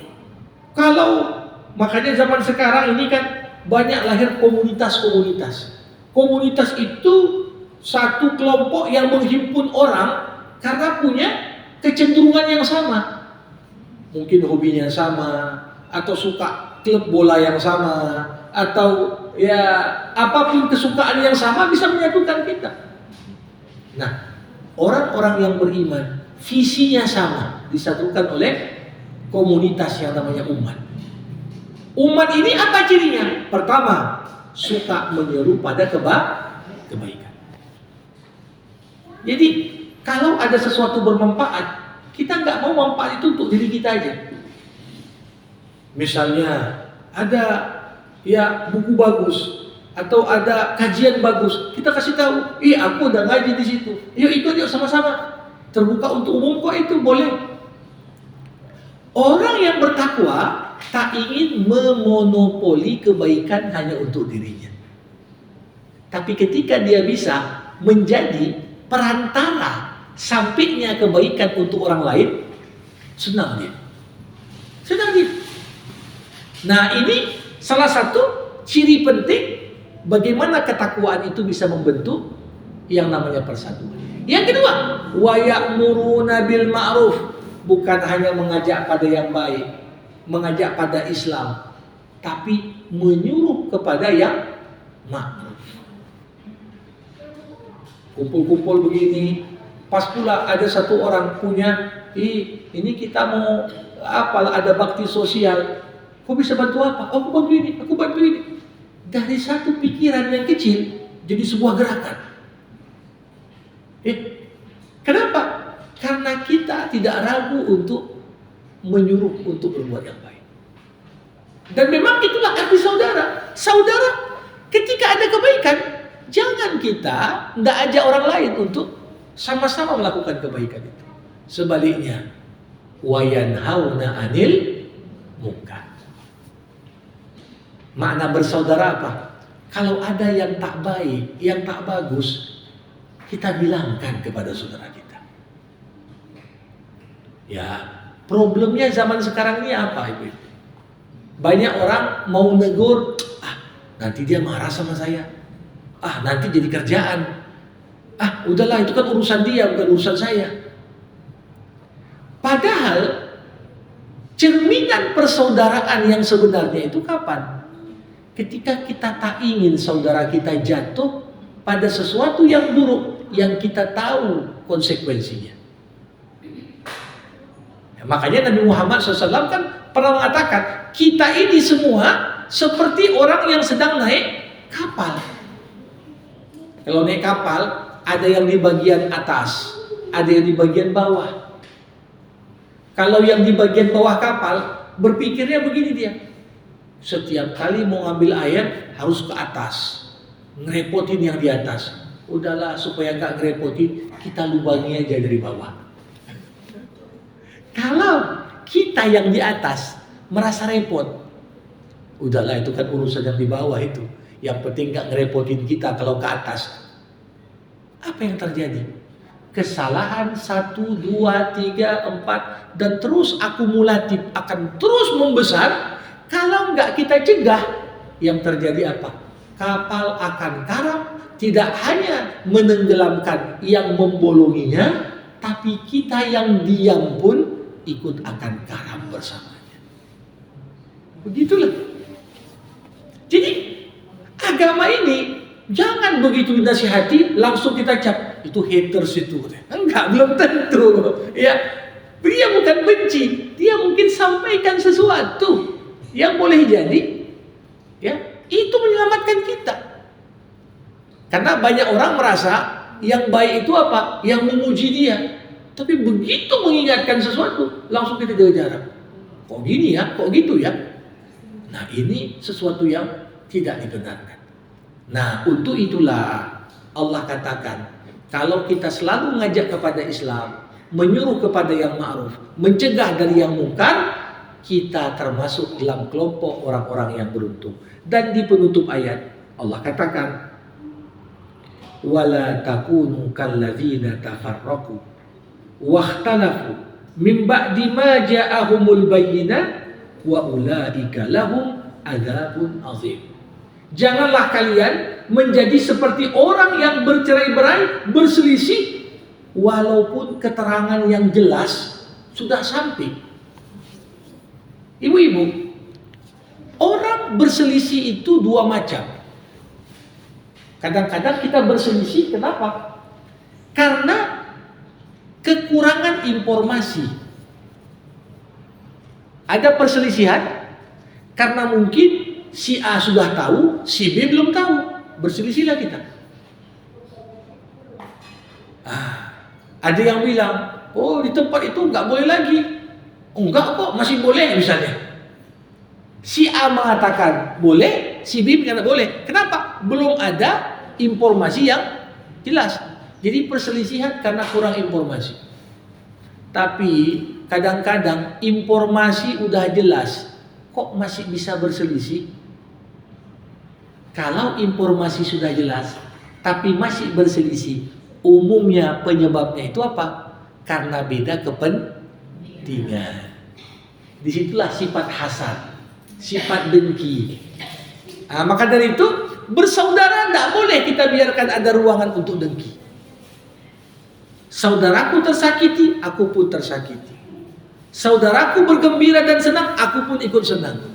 kalau makanya zaman sekarang ini kan banyak lahir komunitas-komunitas. Komunitas itu satu kelompok yang menghimpun orang karena punya kecenderungan yang sama. Mungkin hobinya sama, atau suka klub bola yang sama, atau ya apapun kesukaan yang sama bisa menyatukan kita. Nah, orang-orang yang beriman visinya sama, disatukan oleh komunitas yang namanya umat. Umat ini apa cirinya? Pertama, suka menyeru pada kebaikan. Jadi kalau ada sesuatu bermanfaat, kita nggak mau manfaat itu untuk diri kita aja. Misalnya ada ya buku bagus atau ada kajian bagus, kita kasih tahu, aku udah ngaji di situ, yuk ikut yuk sama-sama, terbuka untuk umum kok, itu boleh. Orang yang bertakwa tak ingin memonopoli kebaikan hanya untuk dirinya, tapi ketika dia bisa menjadi perantara sampainya kebaikan untuk orang lain, senang dia. Nah, ini salah satu ciri penting bagaimana ketakwaan itu bisa membentuk yang namanya persatuan. Yang kedua, wa ya'muruna bil ma'ruf, bukan hanya mengajak pada yang baik, mengajak pada Islam, tapi menyuruh kepada yang ma'ruf. Kumpul-kumpul begini, pas pula ada satu orang punya, ini kita mau ada bakti sosial. Kau bisa bantu apa? Aku bantu ini, aku bantu ini. Dari satu pikiran yang kecil jadi sebuah gerakan. Kenapa? Karena kita tidak ragu untuk menyuruh untuk berbuat yang baik. Dan memang itulah arti saudara. Saudara, ketika ada kebaikan, jangan kita nggak ajak orang lain untuk sama-sama melakukan kebaikan itu. Sebaliknya, wa yanhauna 'anil munkar. Makna bersaudara apa? Kalau ada yang tak baik, yang tak bagus, kita bilangkan kepada saudara kita. Ya, problemnya zaman sekarang ini apa, Ibu? Banyak orang mau negur, nanti dia marah sama saya. Nanti jadi kerjaan. Udahlah, itu kan urusan dia, bukan urusan saya. Padahal cerminan persaudaraan yang sebenarnya itu kapan? Ketika kita tak ingin saudara kita jatuh pada sesuatu yang buruk yang kita tahu konsekuensinya. Makanya Nabi Muhammad SAW kan pernah mengatakan, kita ini semua seperti orang yang sedang naik kapal. Kalau naik kapal, ada yang di bagian atas, ada yang di bagian bawah. Kalau yang di bagian bawah kapal, berpikirnya begini dia. Setiap kali mau ngambil air, harus ke atas. Ngerepotin yang di atas. Udahlah, supaya gak ngerepotin, kita lubangi aja dari bawah. Kalau kita yang di atas merasa repot, udahlah, itu kan urusan yang di bawah itu. Yang penting gak ngerepotin kita kalau ke atas. Apa yang terjadi? Kesalahan 1, 2, 3, 4 dan terus akumulatif akan terus membesar. Kalau nggak kita cegah, yang terjadi apa? Kapal akan karam, tidak hanya menenggelamkan yang membolonginya, tapi kita yang diam pun ikut akan karam bersamanya. Begitulah. Jadi agama ini jangan begitu dinasihati langsung kita cap itu haters itu. Enggak, belum tentu. Ya, dia bukan benci, dia mungkin sampaikan sesuatu yang boleh jadi, ya, itu menyelamatkan kita. Karena banyak orang merasa yang baik itu apa? Yang memuji dia. Tapi begitu mengingatkan sesuatu, langsung kita jaga jarak. Kok gini ya? Kok gitu ya? Nah, ini sesuatu yang tidak dibenarkan. Nah, untuk itulah Allah katakan, kalau kita selalu mengajak kepada Islam, menyuruh kepada yang ma'ruf, mencegah dari yang mungkar, kita termasuk dalam kelompok orang-orang yang beruntung. Dan di penutup ayat Allah katakan, wala takunu kalladzina tafarraqu wakhtalafu min ba'di ma ja'ahumul bayyinat wa ulaika lahum adzabun azim. Janganlah kalian menjadi seperti orang yang bercerai-berai, berselisih walaupun keterangan yang jelas sudah sampai. Ibu-ibu, orang berselisih itu dua macam. Kadang-kadang kita berselisih, kenapa? Karena kekurangan informasi. Ada perselisihan karena mungkin si A sudah tahu, si B belum tahu. Berselisihlah kita. Ada yang bilang, oh di tempat itu nggak boleh lagi. Enggak kok, masih boleh misalnya. Si A mengatakan boleh, si B mengatakan boleh. Kenapa? Belum ada informasi yang jelas. Jadi perselisihan karena kurang informasi. Tapi kadang-kadang informasi udah jelas, kok masih bisa berselisih? Kalau informasi sudah jelas, tapi masih berselisih, umumnya penyebabnya itu apa? Karena beda kepentingan. Disitulah sifat hasad, sifat dengki. Maka dari itu bersaudara tidak boleh kita biarkan ada ruangan untuk dengki. Saudaraku tersakiti, aku pun tersakiti. Saudaraku bergembira dan senang, aku pun ikut senang.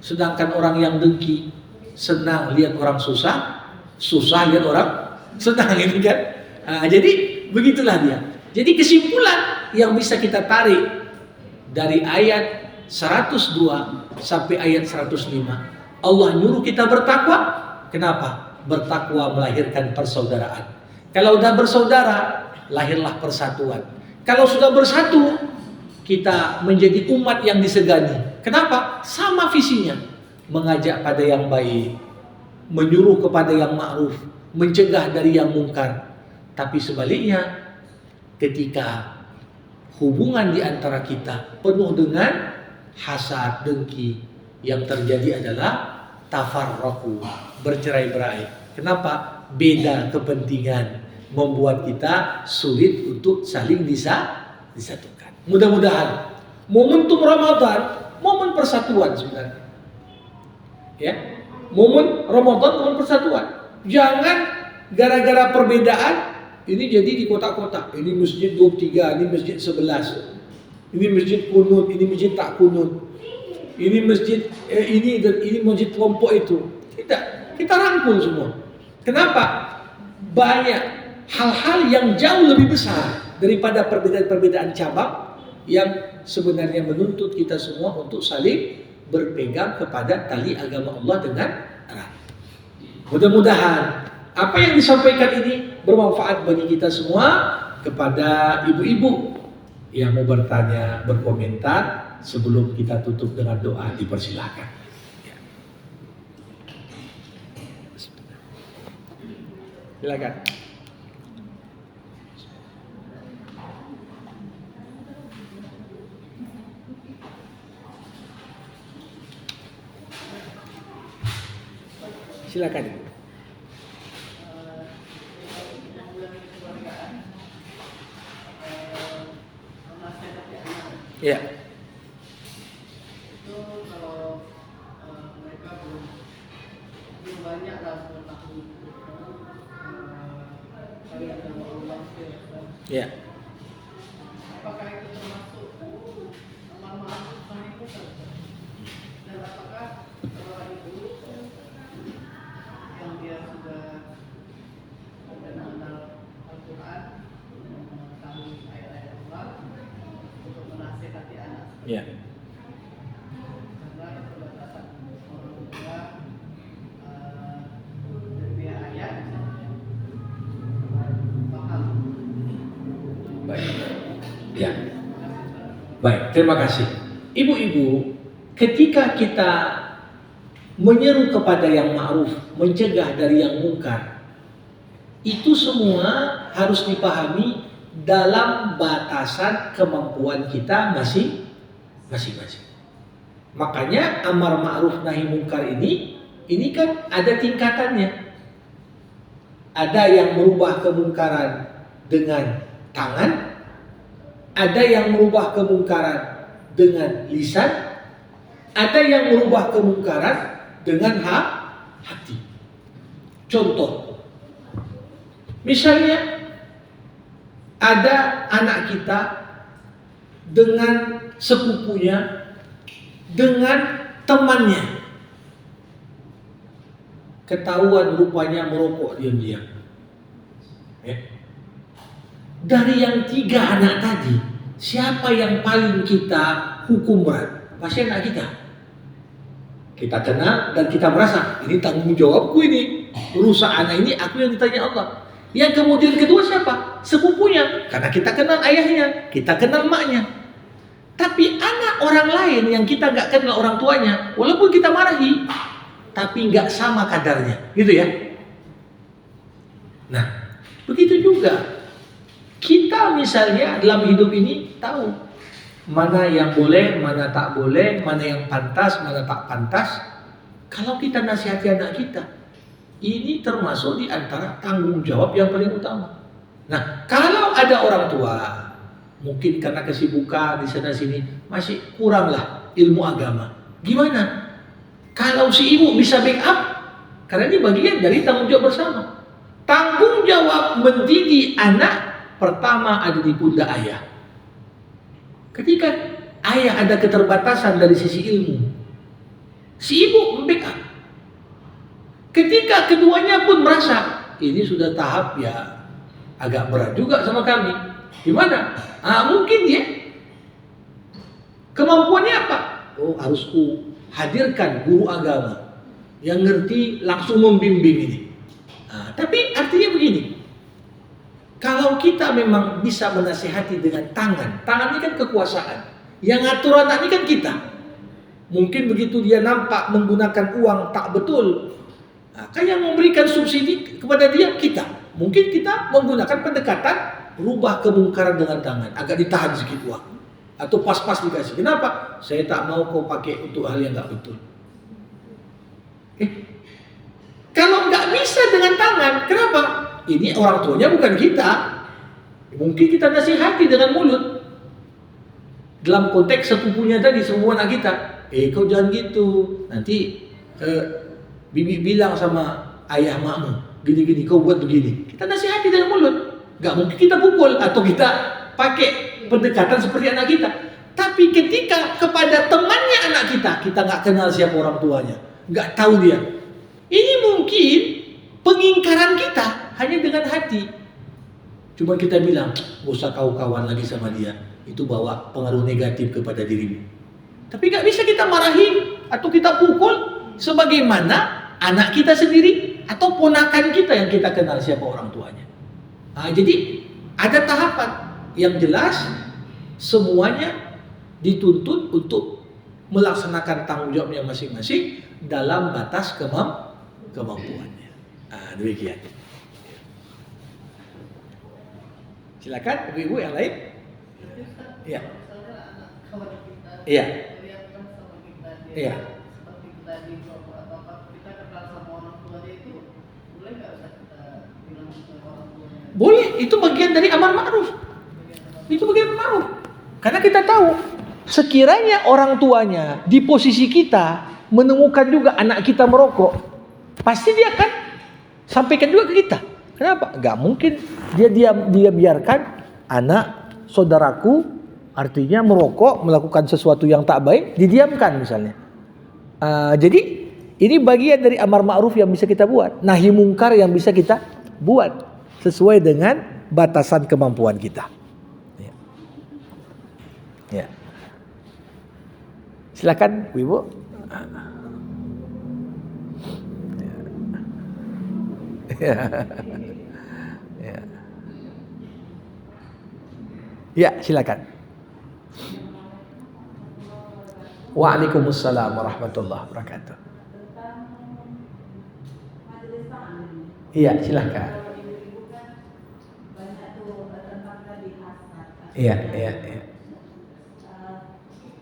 Sedangkan orang yang dengki, senang lihat orang susah, susah lihat orang senang, ini kan. Jadi begitulah dia. Jadi kesimpulan yang bisa kita tarik dari ayat 102 sampai ayat 105, Allah nyuruh kita bertakwa. Kenapa? Bertakwa melahirkan persaudaraan. Kalau sudah bersaudara, lahirlah persatuan. Kalau sudah bersatu, kita menjadi umat yang disegani. Kenapa? Sama visinya. Mengajak pada yang baik, menyuruh kepada yang ma'ruf, mencegah dari yang mungkar. Tapi sebaliknya, ketika hubungan di antara kita penuh dengan hasad, dengki, yang terjadi adalah tafarraqu, bercerai-berai. Kenapa? Beda kepentingan membuat kita sulit untuk saling disatukan. Mudah-mudahan momentum Ramadan, momen persatuan sebenarnya. Ya, momen Ramadan, momen persatuan. Jangan gara-gara perbedaan ini jadi di kota-kota. Ini masjid 23, ini masjid 11. Ini masjid kunut, ini masjid tak kunut. Ini masjid ini dan ini masjid kelompok itu. Tidak, kita rangkul semua. Kenapa? Banyak hal-hal yang jauh lebih besar daripada perbedaan-perbedaan cabang yang sebenarnya menuntut kita semua untuk saling berpegang kepada tali agama Allah dengan erat. Mudah-mudahan apa yang disampaikan ini bermanfaat bagi kita semua. Kepada ibu-ibu yang mau bertanya, berkomentar, sebelum kita tutup dengan doa, dipersilakan. Ya. Silakan. Silakan. Ya. Itu kalau mereka belum banyak lah mengetahui kalian sama Allah. Ya. Apakah itu termasuk amal ma'ruf dan apakah kalau itu yang dia sudah mengenal Al-Quran, mengetahui ayat-ayat Allah untuk menasihati anak? Ya. Karena keterbatasan orang tua dari ayat paham. Baik. Ya. Baik, terima kasih. Ibu-ibu, ketika kita menyeru kepada yang ma'ruf, mencegah dari yang mungkar, itu semua harus dipahami dalam batasan kemampuan kita masing-masing. Makanya amar ma'ruf nahi mungkar ini kan ada tingkatannya. Ada yang merubah kemungkaran dengan tangan, ada yang merubah kemungkaran dengan lisan, ada yang merubah kemungkaran dengan hati. Contoh, misalnya ada anak kita dengan sepupunya, dengan temannya, ketahuan rupanya merokok diam-diam. Dari yang 3 anak tadi, siapa yang paling kita hukum berat? Pasti anak kita. Kita kenal dan kita merasa ini tanggung jawabku ini, rusak anak ini aku yang ditanya Allah. Yang kemudian kedua siapa? Sepupunya, karena kita kenal ayahnya, kita kenal maknya. Tapi anak orang lain yang kita nggak kenal orang tuanya, walaupun kita marahi, tapi nggak sama kadarnya, gitu ya. Nah, begitu juga kita misalnya dalam hidup ini tahu mana yang boleh, mana tak boleh, mana yang pantas, mana tak pantas. Kalau kita nasihati anak kita, ini termasuk di antara tanggung jawab yang paling utama. Nah, kalau ada orang tua, mungkin karena kesibukan di sana sini masih kuranglah ilmu agama. Gimana? Kalau si ibu bisa backup, karena ini bagian dari tanggung jawab bersama. Tanggung jawab mendidik anak pertama ada di pundak ayah. Ketika ayah ada keterbatasan dari sisi ilmu, si ibu membackup. Ketika keduanya pun merasa ini sudah tahap ya agak berat juga sama kami. Gimana? Mungkin dia kemampuannya apa? Harus hadirkan guru agama yang ngerti langsung membimbing ini. Tapi artinya begini, kalau kita memang bisa menasihati dengan tangan ini kan kekuasaan. Yang ngatur anak ini kan kita. Mungkin begitu dia nampak menggunakan uang tak betul, kan yang memberikan subsidi kepada dia kita. Mungkin kita menggunakan pendekatan rubah kemungkaran dengan tangan, agak ditahan sedikit uang. Atau pas-pas dikasih. Kenapa? Saya tak mau kau pakai untuk hal yang tak betul. Kalau nggak bisa dengan tangan, kenapa? Ini orang tuanya bukan kita. Mungkin kita nasihati dengan mulut. Dalam konteks sepupunya tadi, sepupu anak kita. Kau jangan gitu. Nanti bibi bilang sama ayah makmu, gini-gini, kau buat begini. Kita nasihati dengan mulut. Nggak mungkin kita pukul atau kita pakai pendekatan seperti anak kita. Tapi ketika kepada temannya anak kita nggak kenal siapa orang tuanya, nggak tahu dia. Ini mungkin pengingkaran kita hanya dengan hati. Cuma kita bilang, gak usah kau kawan lagi sama dia. Itu bawa pengaruh negatif kepada dirimu. Tapi gak bisa kita marahin atau kita pukul sebagaimana anak kita sendiri atau ponakan kita yang kita kenal siapa orang tuanya. Jadi ada tahapan yang jelas semuanya dituntut untuk melaksanakan tanggung jawabnya masing-masing dalam batas kemampuannya. Demikian. Silakan ibu-ibu yang lain. Iya. Iya. Iya. Seperti kita di apa kita kenal sama orang tuanya itu boleh nggak usah kita bilang sama orang tuanya? Boleh, itu bagian dari amar ma'ruf. Itu bagian ma'ruf. Karena kita tahu sekiranya orang tuanya di posisi kita menemukan juga anak kita merokok, pasti dia akan sampaikan juga ke kita. Kenapa? Gak mungkin dia biarkan anak saudaraku artinya merokok, melakukan sesuatu yang tak baik, didiamkan misalnya. Jadi ini bagian dari amar ma'ruf yang bisa kita buat, nahi mungkar yang bisa kita buat sesuai dengan batasan kemampuan kita. Ya. Silakan ibu. Ya. Ya, silakan. Waalaikumsalam warahmatullahi wabarakatuh. Iya, silakan. Iya.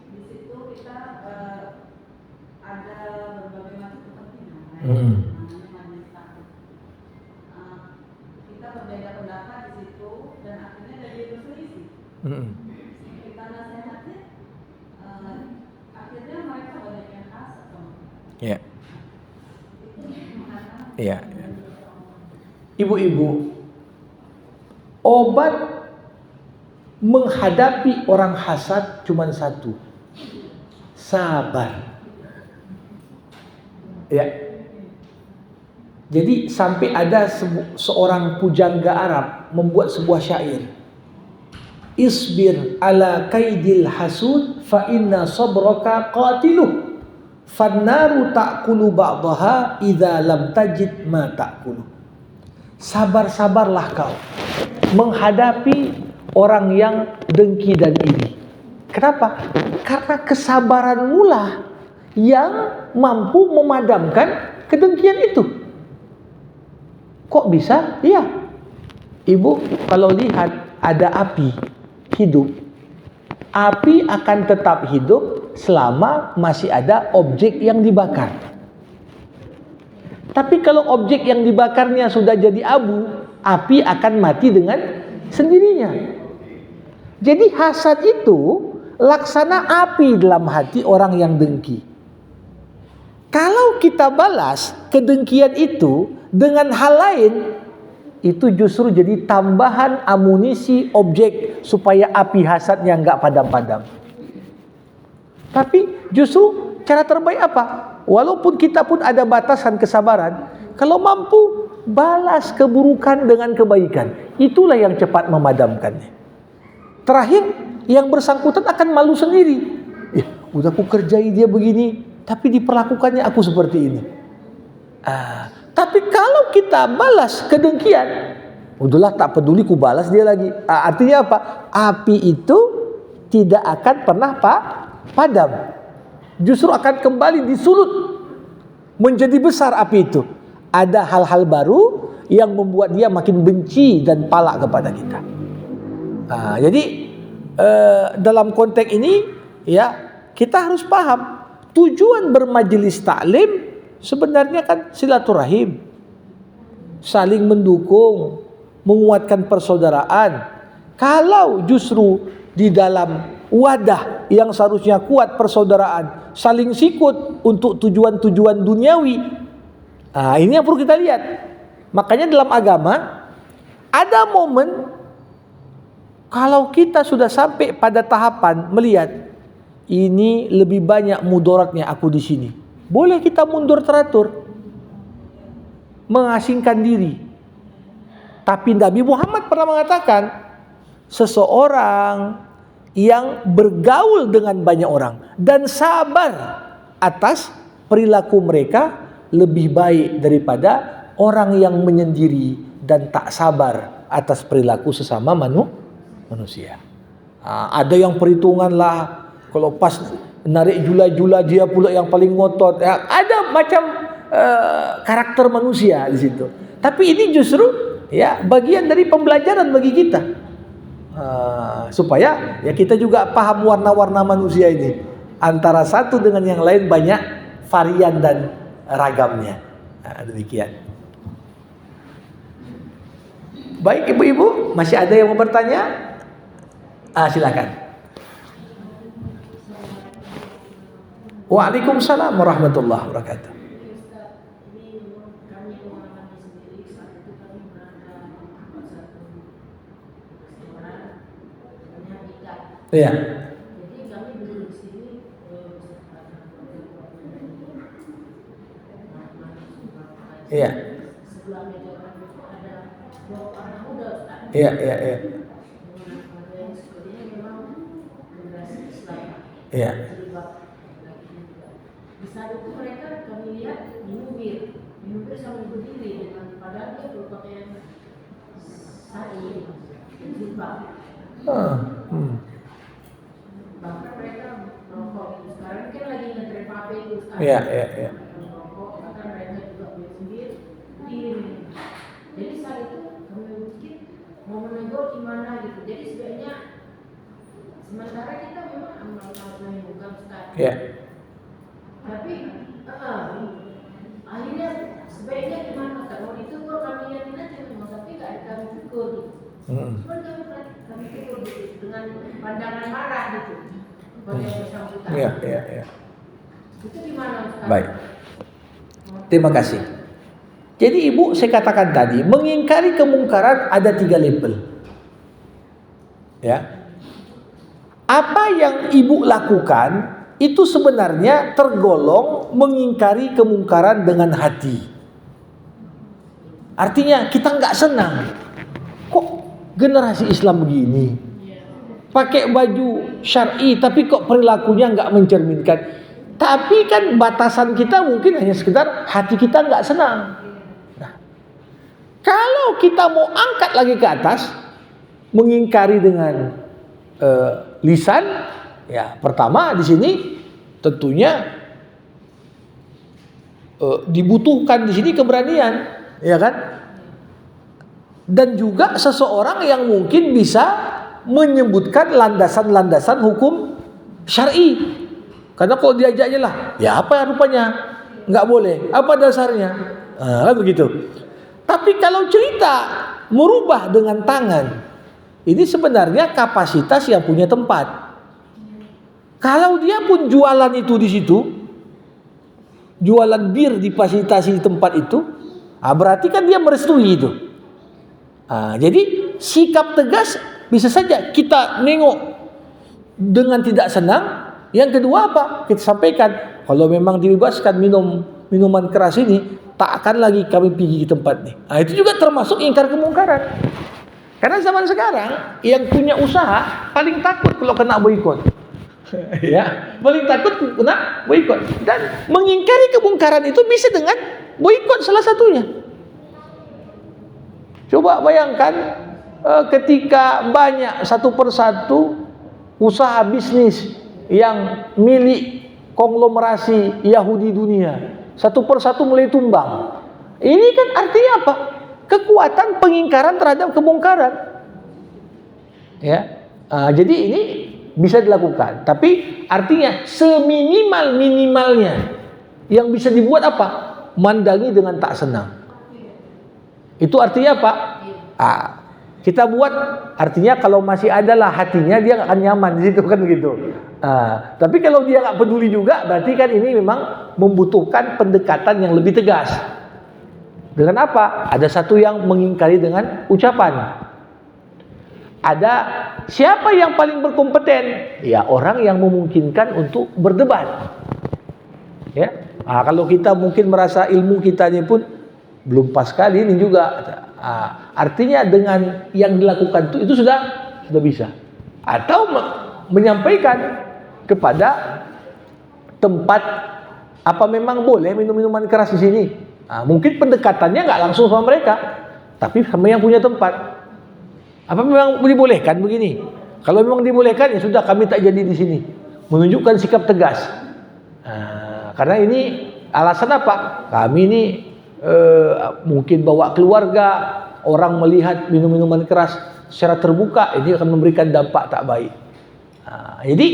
Di situ kita ada berbagai macam kepentingan. Kita berbeda pendapat di situ dan akhirnya jadi berselisih. Kita nasihati, akhirnya mereka banyak yang hasad. Iya. Iya. Ibu-ibu, obat menghadapi orang hasad cuma satu, sabar. Ya. Jadi sampai ada seorang pujangga Arab membuat sebuah syair. Isbir ala kaidil hasud fa inna sabraka qatiluh. Fannaru ta'kulu ba'daha idza lam tajid ma ta'kulu. Sabar-sabarlah kau menghadapi orang yang dengki dan iri. Kenapa? Karena kesabaranmu lah yang mampu memadamkan kedengkian itu. Kok bisa? Iya. Ibu kalau lihat ada api hidup, api akan tetap hidup selama masih ada objek yang dibakar. Tapi kalau objek yang dibakarnya sudah jadi abu, api akan mati dengan sendirinya. Jadi hasad itu laksana api dalam hati orang yang dengki. Kalau kita balas kedengkian itu dengan hal lain, itu justru jadi tambahan amunisi objek supaya api hasadnya nggak padam-padam. Tapi justru cara terbaik apa? Walaupun kita pun ada batasan kesabaran, kalau mampu balas keburukan dengan kebaikan, itulah yang cepat memadamkannya. Terakhir, yang bersangkutan akan malu sendiri. Udah aku kerjai dia begini, tapi diperlakukannya aku seperti ini. Tapi kalau kita balas kedengkian, udahlah tak peduli ku balas dia lagi. Artinya apa? Api itu tidak akan pernah padam. Justru akan kembali disulut. Menjadi besar api itu. Ada hal-hal baru yang membuat dia makin benci dan palak kepada kita. Jadi dalam konteks ini ya kita harus paham tujuan bermajelis taklim sebenarnya kan silaturahim, saling mendukung, menguatkan persaudaraan. Kalau justru di dalam wadah yang seharusnya kuat persaudaraan, saling sikut untuk tujuan-tujuan duniawi, ini yang perlu kita lihat. Makanya dalam agama ada momen kalau kita sudah sampai pada tahapan melihat ini lebih banyak mudaratnya aku di sini, boleh kita mundur teratur, mengasingkan diri. Tapi Nabi Muhammad pernah mengatakan, seseorang yang bergaul dengan banyak orang dan sabar atas perilaku mereka lebih baik daripada orang yang menyendiri dan tak sabar atas perilaku sesama manusia. Ada yang perhitungan lah, kalau pas narik jula-jula dia pula yang paling ngotot. Ada macam karakter manusia di situ. Tapi ini justru ya bagian dari pembelajaran bagi kita. Supaya ya kita juga paham warna-warna manusia ini. Antara satu dengan yang lain banyak varian dan ragamnya. Demikian. Baik ibu-ibu, masih ada yang mau bertanya? Silakan. Waalaikumsalam warahmatullahi wabarakatuh. Iya. Iya. Iya, iya, iya. Iya. Di saat itu mereka kami lihat minum bir sambil berdiri dengan padahal dia berpakaian sari jilbab. Bahkan mereka merokok. Sekarang kan lagi ngetren vape itu sekarang. Iya, iya, iya. Merokok, bahkan mereka juga beli sendiri. Jadi saat itu kami pikir mau menegur gimana gitu. Jadi sebenarnya sementara kita memang amal-amal yang bukan sekarang. Iya. Tapi akhirnya sebaiknya gimana? Kalau itu kok kami lihatin aja memang, tapi nggak ada kami tegur gitu. Cuma kami tegur gitu dengan pandangan marah gitu kepada yang bersangkutan. Iya, iya, iya. Itu gimana Ustaz? Baik. Terima kasih. Jadi ibu saya katakan tadi, mengingkari kemungkaran ada 3 level. Ya. Apa yang ibu lakukan itu sebenarnya tergolong mengingkari kemungkaran dengan hati. Artinya kita nggak senang. Kok generasi Islam begini? Pakai baju syar'i tapi kok perilakunya nggak mencerminkan. Tapi kan batasan kita mungkin hanya sekedar hati kita nggak senang. Nah, kalau kita mau angkat lagi ke atas, mengingkari dengan lisan, ya pertama di sini tentunya dibutuhkan di sini keberanian, ya kan? Dan juga seseorang yang mungkin bisa menyebutkan landasan-landasan hukum syar'i. Karena kalau diajaknya lah, ya apa rupanya? Nggak boleh. Apa dasarnya? Kan begitu. Tapi kalau cerita merubah dengan tangan, ini sebenarnya kapasitas yang punya tempat. Kalau dia pun jualan itu di situ, jualan bir difasilitasi di tempat itu, berarti kan dia merestui itu. Jadi sikap tegas bisa saja kita nengok dengan tidak senang. Yang kedua apa? Kita sampaikan, kalau memang dibebaskan minuman keras ini, tak akan lagi kami pergi ke tempat ini. Itu juga termasuk ingkar kemungkaran. Karena zaman sekarang yang punya usaha paling takut kalau kena boikot. Ya, paling takut kena boikot. Dan mengingkari kemungkaran itu bisa dengan boikot salah satunya. Coba bayangkan ketika banyak satu persatu usaha bisnis yang milik konglomerasi Yahudi dunia satu persatu mulai tumbang. Ini kan artinya apa? Kekuatan pengingkaran terhadap kemungkaran. Ya, jadi ini bisa dilakukan. Tapi artinya seminimal-minimalnya yang bisa dibuat apa? Mandangi dengan tak senang. Itu artinya apa? Kita buat artinya kalau masih adalah hatinya dia akan nyaman di situ kan begitu. Tapi kalau dia nggak peduli juga, berarti kan ini memang membutuhkan pendekatan yang lebih tegas. Dengan apa? Ada satu yang mengingkari dengan ucapan. Ada siapa yang paling berkompeten? Ya orang yang memungkinkan untuk berdebat. Ya, kalau kita mungkin merasa ilmu kita ini pun belum pas kali ini juga. Artinya dengan yang dilakukan itu sudah bisa. Atau menyampaikan kepada tempat apa memang boleh minum minuman keras di sini. Mungkin pendekatannya nggak langsung sama mereka, tapi sama yang punya tempat. Apa memang dibolehkan begini? Kalau memang dibolehkan ya sudah kami tak jadi di sini. Menunjukkan sikap tegas. Karena ini alasan apa? Kami ini mungkin bawa keluarga, orang melihat minum-minuman keras secara terbuka, ini akan memberikan dampak tak baik. Jadi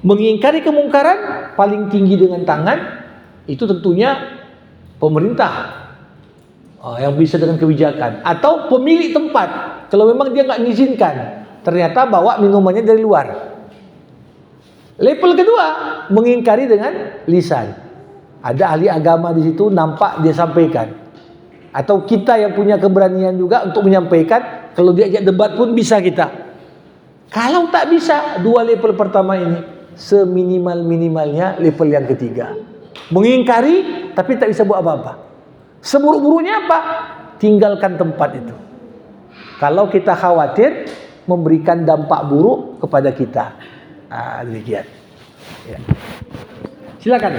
mengingkari kemungkaran paling tinggi dengan tangan itu tentunya pemerintah yang bisa dengan kebijakan, atau pemilik tempat kalau memang dia nggak mengizinkan, ternyata bawa minumannya dari luar. Level kedua mengingkari dengan lisan. Ada ahli agama di situ, nampak dia sampaikan. Atau kita yang punya keberanian juga untuk menyampaikan, kalau diajak debat pun bisa kita. Kalau tak bisa, dua level pertama ini, seminimal-minimalnya level yang ketiga. Mengingkari, tapi tak bisa buat apa-apa. Seburuk-buruknya apa? Tinggalkan tempat itu. Kalau kita khawatir memberikan dampak buruk kepada kita. Demikian. Ya. Silakan.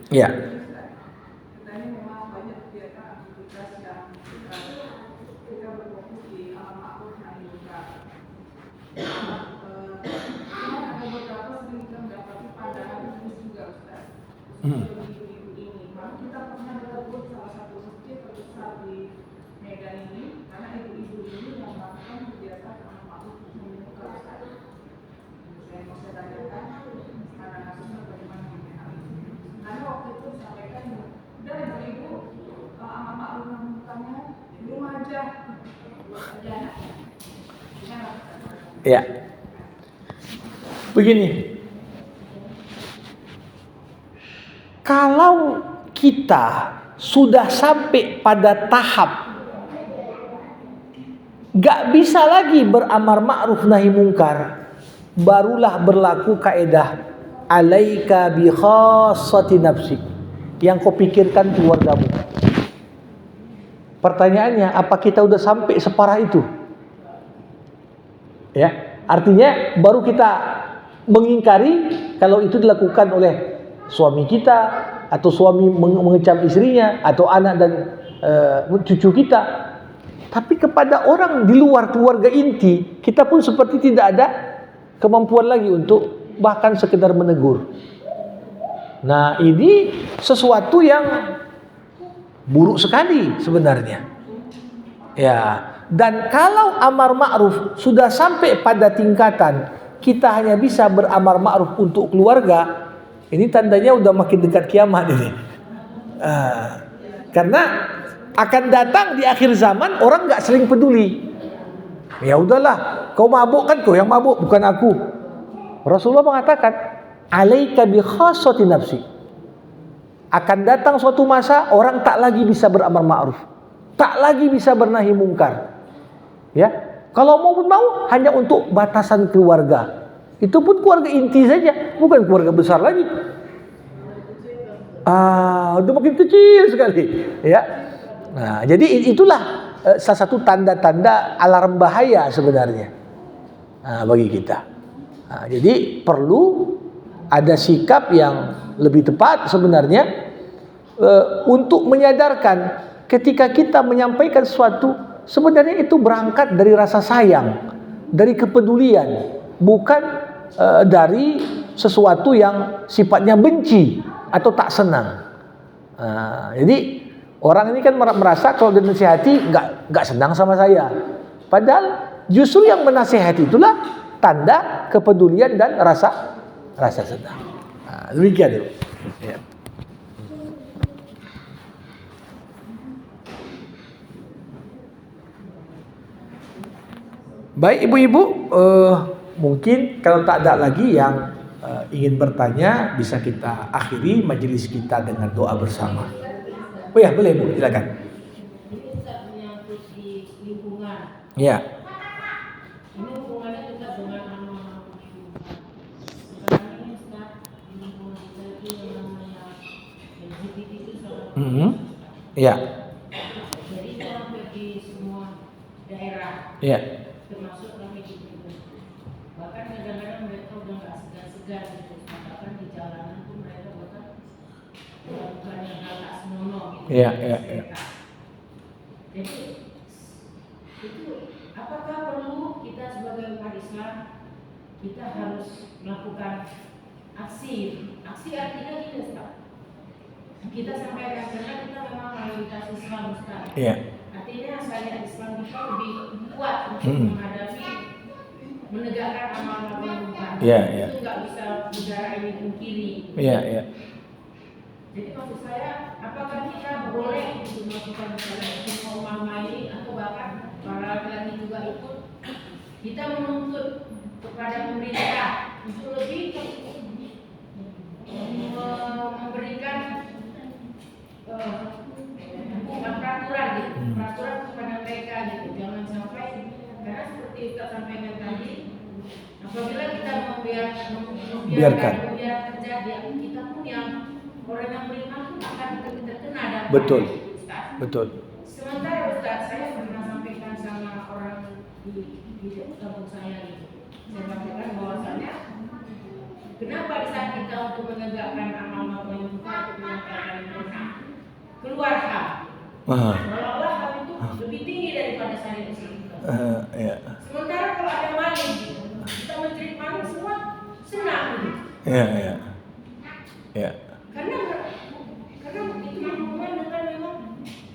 Ya. Kita ini memang banyak kegiatan aktivitas yang kita berfokus di alam ma'ruf nahi munkar. Ada beberapa sering kita mendapati pandangan ini juga Ustaz. Ibu-ibu ini, malah kita pernah bertemu salah satu masjid terbesar di Medan ini, karena ibu-ibu ini yang melakukan kegiatan alam ma'ruf nahi munkar Ustaz. Saya mau tanyakan sekarang kasusnya bagaimana ini hal ini. Karena waktu itu disampaikan, udah ibu-ibu amal ma'ruf nahi munkarnya di rumah aja. Ya. Begini. Kalau kita sudah sampai pada tahap gak bisa lagi beramar ma'ruf nahi munkar, barulah berlaku kaedah alaika bi khassati nafsik, yang kau pikirkan keluargamu. Pertanyaannya, apa kita udah sampai separah itu? Ya, artinya baru kita mengingkari kalau itu dilakukan oleh suami kita, atau suami mengecam istrinya, atau anak dan cucu kita. Tapi kepada orang di luar keluarga inti, kita pun seperti tidak ada kemampuan lagi untuk bahkan sekedar menegur. Nah, ini sesuatu yang buruk sekali sebenarnya. Ya, dan kalau amar ma'ruf sudah sampai pada tingkatan kita hanya bisa beramar ma'ruf untuk keluarga, ini tandanya udah makin dekat kiamat ini. Karena akan datang di akhir zaman orang nggak saling peduli. Ya udahlah, kau mabuk kan, kau yang mabuk, bukan aku. Rasulullah mengatakan, alaika bi khassati nafsi. akan datang suatu masa orang tak lagi bisa beramar ma'ruf, tak lagi bisa bernahi mungkar. Ya, kalau mau pun mau hanya untuk batasan keluarga. Itu pun keluarga inti saja, bukan keluarga besar lagi. Itu makin kecil sekali. Ya, nah jadi itulah salah satu tanda-tanda alarm bahaya sebenarnya bagi kita. Jadi perlu ada sikap yang lebih tepat sebenarnya untuk menyadarkan ketika kita menyampaikan sesuatu sebenarnya itu berangkat dari rasa sayang, dari kepedulian, bukan dari sesuatu yang sifatnya benci atau tak senang. Jadi orang ini kan merasa kalau dinasihati nggak senang sama saya, padahal justru yang menasihati itulah tanda kepedulian dan rasa senang. Demikian dulu. Ya. Baik ibu-ibu, mungkin kalau tak ada lagi yang ingin bertanya, bisa kita akhiri majelis kita dengan doa bersama. Oh ya, boleh Bu, silakan. Ini Ustaz menyangkut di lingkungan. Ya. Ini hubungannya tetap dengan anak-anak lingkungan. Sekarang ini Ustaz, di lingkungan kita itu yang namanya LGBT itu sangat Ya. jadi itu hampir di semua daerah, Ya. termasuk kami di sini. Bahkan kadang-kadang mereka udah nggak segan-segan gitu, bahkan di jalanan pun mereka bahkan bukan yang hal tak senonoh gitu. Ya. Jadi itu apakah perlu kita sebagai umat Islam kita harus melakukan aksi artinya gini Ustaz. Kita sampaikan karena kita memang mayoritas Islam Ustaz. Ya. Artinya syariat Islam kita lebih kuat untuk menghadapi menegakkan amal-amal munkar. Ya. Itu nggak bisa negara ini pungkiri. Ya. Jadi maksud saya, apakah kita boleh untuk melakukan umpama ini atau bahkan para laki-laki juga ikut kita menuntut kepada pemerintah untuk lebih memberikan peraturan gitu, peraturan kepada mereka gitu, jangan sampai karena seperti Ustaz sampaikan tadi, apabila kita membiarkan terjadi, kita pun yang orang yang beriman pun akan terkena dampaknya. Betul. Ustaz. Betul. Sementara Ustaz, saya pernah sampaikan sama orang di kampung saya gitu. Saya sampaikan bahwasanya kenapa di saat kita untuk menegakkan amal-amal munkar untuk menyampaikan mereka keluar HAM. Seolah-olah HAM itu lebih tinggi daripada syariat Islam. Ya. Sementara kalau ada maling, kita menjerit maling semua senang gitu. Ya. Karena itu hubungan dengan memang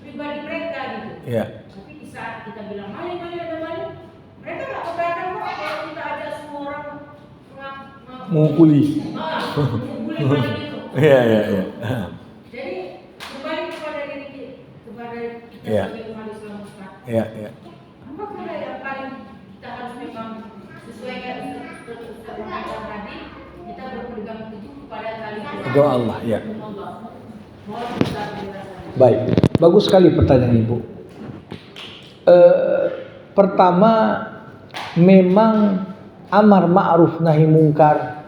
pribadi mereka gitu. Ya. Tapi di saat kita bilang maling ada maling, mereka nggak keberatan kok kalau kita ada semua orang Mengukuli. mengukuli maling itu. Ya. Jadi kembali kepada diri kepada kita Ya. sebagai umat Islam Ustaz. Ya. Apakah yang paling kita harus memang sesuai dengan Ustaz tadi, kita berpegang teguh kepada tali Doa Allah, ya. Allah. Mohon Ustaz penjelasannya. Baik, bagus sekali pertanyaan Ibu. Pertama, memang amar ma'ruf nahi mungkar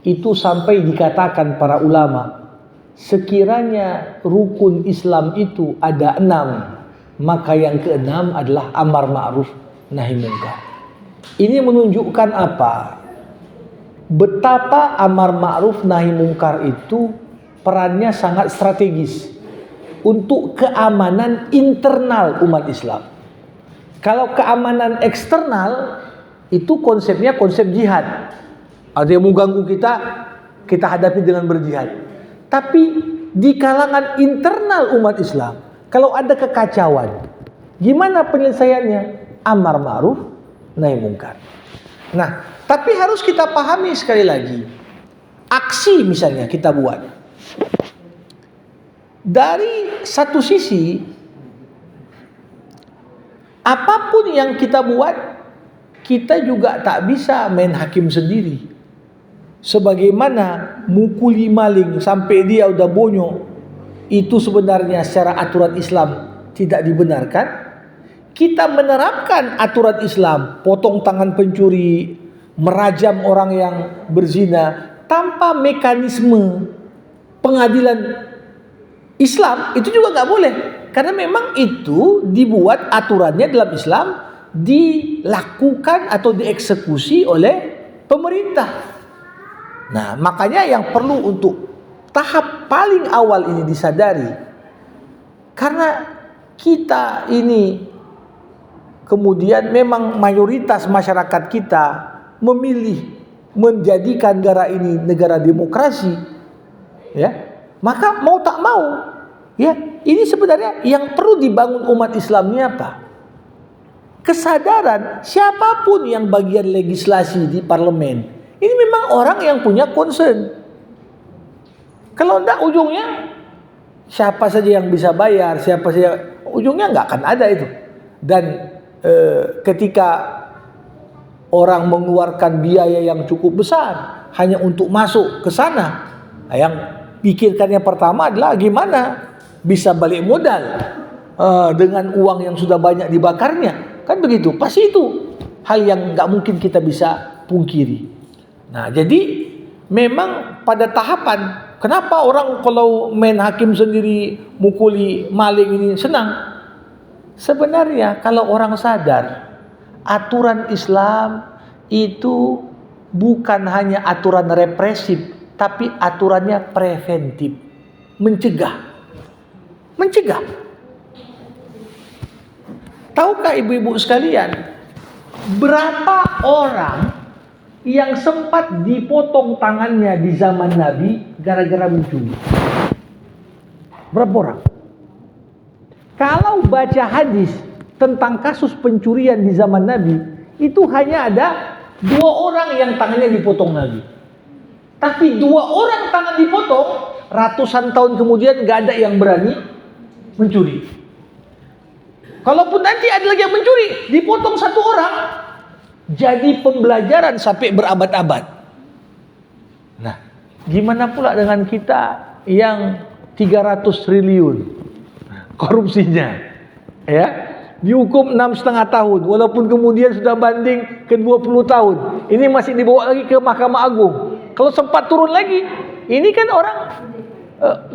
itu sampai dikatakan para ulama, sekiranya rukun Islam itu ada 6, maka yang ke-6 adalah amar ma'ruf nahi mungkar. Ini menunjukkan apa? Betapa amar ma'ruf nahi mungkar itu perannya sangat strategis untuk keamanan internal umat Islam. Kalau keamanan eksternal itu konsepnya konsep jihad. Ada yang mengganggu kita hadapi dengan berjihad. Tapi di kalangan internal umat Islam, kalau ada kekacauan, gimana penyelesaiannya? Amar ma'ruf nahi mungkar. Nah, tapi harus kita pahami sekali lagi. Aksi misalnya kita buat. Dari satu sisi, apapun yang kita buat, kita juga tak bisa main hakim sendiri. sebagaimana mukuli maling sampai dia udah bonyok, itu sebenarnya secara aturan Islam tidak dibenarkan. Kita menerapkan aturan Islam, potong tangan pencuri, merajam orang yang berzina tanpa mekanisme pengadilan Islam, itu juga nggak boleh. Karena memang itu dibuat aturannya dalam Islam, dilakukan atau dieksekusi oleh pemerintah. Nah, makanya yang perlu untuk tahap paling awal ini disadari, karena kita ini kemudian memang mayoritas masyarakat kita memilih menjadikan negara ini negara demokrasi, ya, maka mau tak mau, ya, ini sebenarnya yang perlu dibangun umat Islam ini apa? Kesadaran siapapun yang bagian legislasi di parlemen, ini memang orang yang punya concern. Kalau enggak, ujungnya siapa saja yang bisa bayar, siapa saja, ujungnya nggak akan ada itu. Dan ketika orang mengeluarkan biaya yang cukup besar hanya untuk masuk ke sana, yang pikirkannya pertama adalah gimana bisa balik modal dengan uang yang sudah banyak dibakarnya, kan begitu. Pasti itu hal yang nggak mungkin kita bisa pungkiri. Nah, jadi memang pada tahapan, kenapa orang kalau main hakim sendiri mukuli maling ini senang? Sebenarnya kalau orang sadar, aturan Islam itu bukan hanya aturan represif, tapi aturannya preventif, mencegah. Tahukah ibu-ibu sekalian, berapa orang yang sempat dipotong tangannya di zaman Nabi gara-gara mencuri? Berapa orang? Kalau baca hadis tentang kasus pencurian di zaman Nabi, itu hanya ada 2 orang yang tangannya dipotong Nabi. Tapi 2 orang tangan dipotong, ratusan tahun kemudian gak ada yang berani mencuri. Kalaupun nanti ada lagi yang mencuri, dipotong 1 orang, jadi pembelajaran sampai berabad-abad. Nah, gimana pula dengan kita yang 300 triliun korupsinya, ya, dihukum 6,5 tahun, walaupun kemudian sudah banding ke 20 tahun, ini masih dibawa lagi ke Mahkamah Agung. Kalau sempat turun lagi, ini kan orang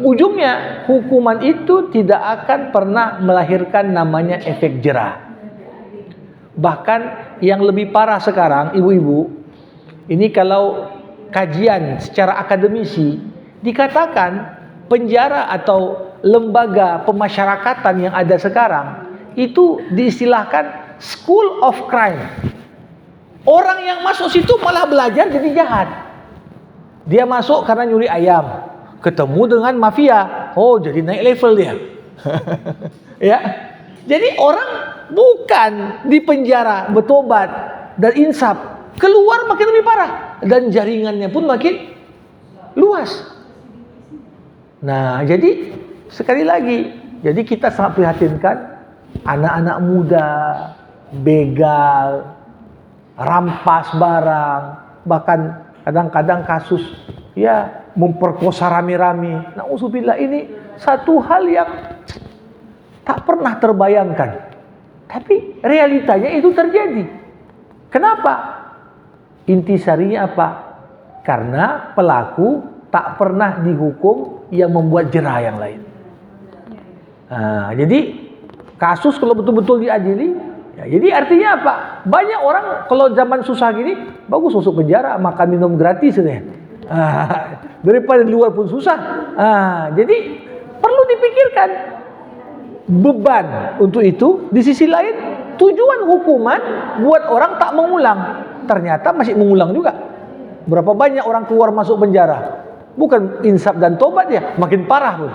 ujungnya hukuman itu tidak akan pernah melahirkan namanya efek jerah. Bahkan yang lebih parah sekarang, ibu-ibu, ini kalau kajian secara akademisi dikatakan penjara atau lembaga pemasyarakatan yang ada sekarang itu diistilahkan school of crime. Orang yang masuk situ malah belajar jadi jahat. Dia masuk karena nyuri ayam, ketemu dengan mafia, oh jadi naik level dia. Ya, jadi orang bukan di penjara bertobat dan insaf, keluar makin lebih parah dan jaringannya pun makin luas. Nah, jadi sekali lagi, jadi kita sangat prihatinkan anak-anak muda begal, rampas barang, bahkan kadang-kadang kasus ya memperkosa rame-rame. Na'udzubillah, ini satu hal yang tak pernah terbayangkan. Tapi realitanya itu terjadi. Kenapa? Intisarinya apa? Karena pelaku tak pernah dihukum yang membuat jerah yang lain. Nah, jadi kasus kalau betul-betul diadili, ya, jadi artinya apa? Banyak orang kalau zaman susah gini, bagus masuk penjara, makan minum gratis ya. Daripada di luar pun susah. Jadi perlu dipikirkan beban untuk itu. Di sisi lain, tujuan hukuman buat orang tak mengulang. Ternyata masih mengulang juga. Berapa banyak orang keluar masuk penjara? Bukan insaf dan tobat ya, makin parah pun.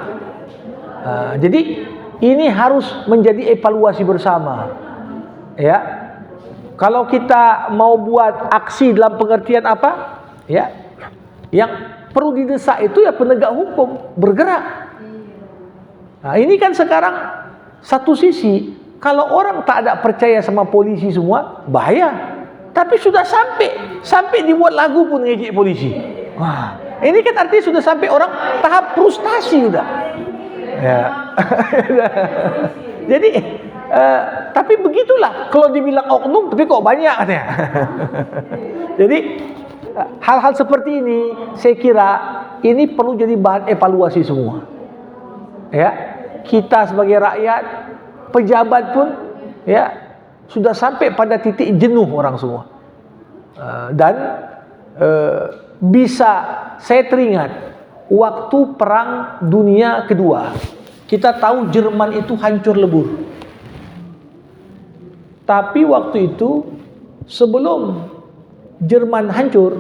Jadi ini harus menjadi evaluasi bersama. Ya, kalau kita mau buat aksi dalam pengertian apa? Ya, yang perlu didesak itu ya penegak hukum bergerak. Nah, ini kan sekarang satu sisi kalau orang tak ada percaya sama polisi semua bahaya. Tapi sudah sampai dibuat lagu pun ngejek polisi. Wah, ini kan artinya sudah sampai orang tahap frustasi udah. Ya. Jadi tapi begitulah kalau dibilang oknum tapi kok banyak katanya. Jadi hal-hal seperti ini saya kira ini perlu jadi bahan evaluasi semua. Ya, kita sebagai rakyat, pejabat pun ya sudah sampai pada titik jenuh orang semua. Dan bisa saya teringat waktu perang dunia kedua, kita tahu Jerman itu hancur lebur. Tapi waktu itu sebelum Jerman hancur,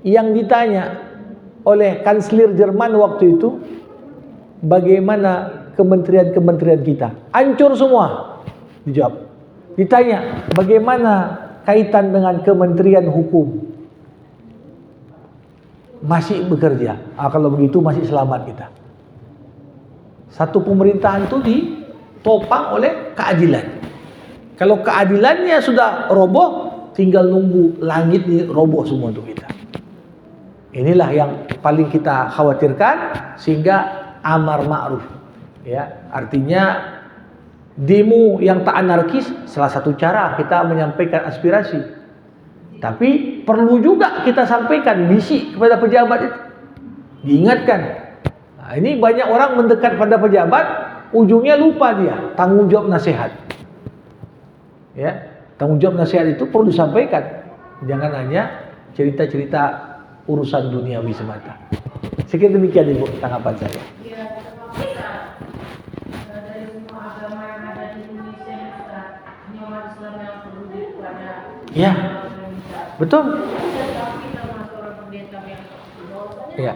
yang ditanya oleh kanselir Jerman waktu itu, bagaimana kementerian-kementerian kita? Hancur semua. Dijawab. Ditanya, bagaimana kaitan dengan kementerian hukum? Masih bekerja. Kalau begitu masih selamat kita. Satu pemerintahan itu ditopang oleh keadilan. Kalau keadilannya sudah roboh, tinggal nunggu langit ini roboh semua untuk kita. Inilah yang paling kita khawatirkan, sehingga amar ma'ruf. Ya, artinya demo yang tak anarkis salah satu cara kita menyampaikan aspirasi. Tapi perlu juga kita sampaikan misi kepada pejabat itu. Diingatkan. Nah, ini banyak orang mendekat pada pejabat, ujungnya lupa dia tanggung jawab nasihat. Ya, tanggung jawab nasihat itu perlu disampaikan. Jangan hanya cerita-cerita urusan duniawi semata. Sekian demikian Ibu tanggapan saya. Ya, kita dari semua agama yang ada di Indonesia ini, Ustaz, ini umat Islam yang perlu kepada Ya, betul. tapi termasuk orang pendeta yang bahwasanya Ya,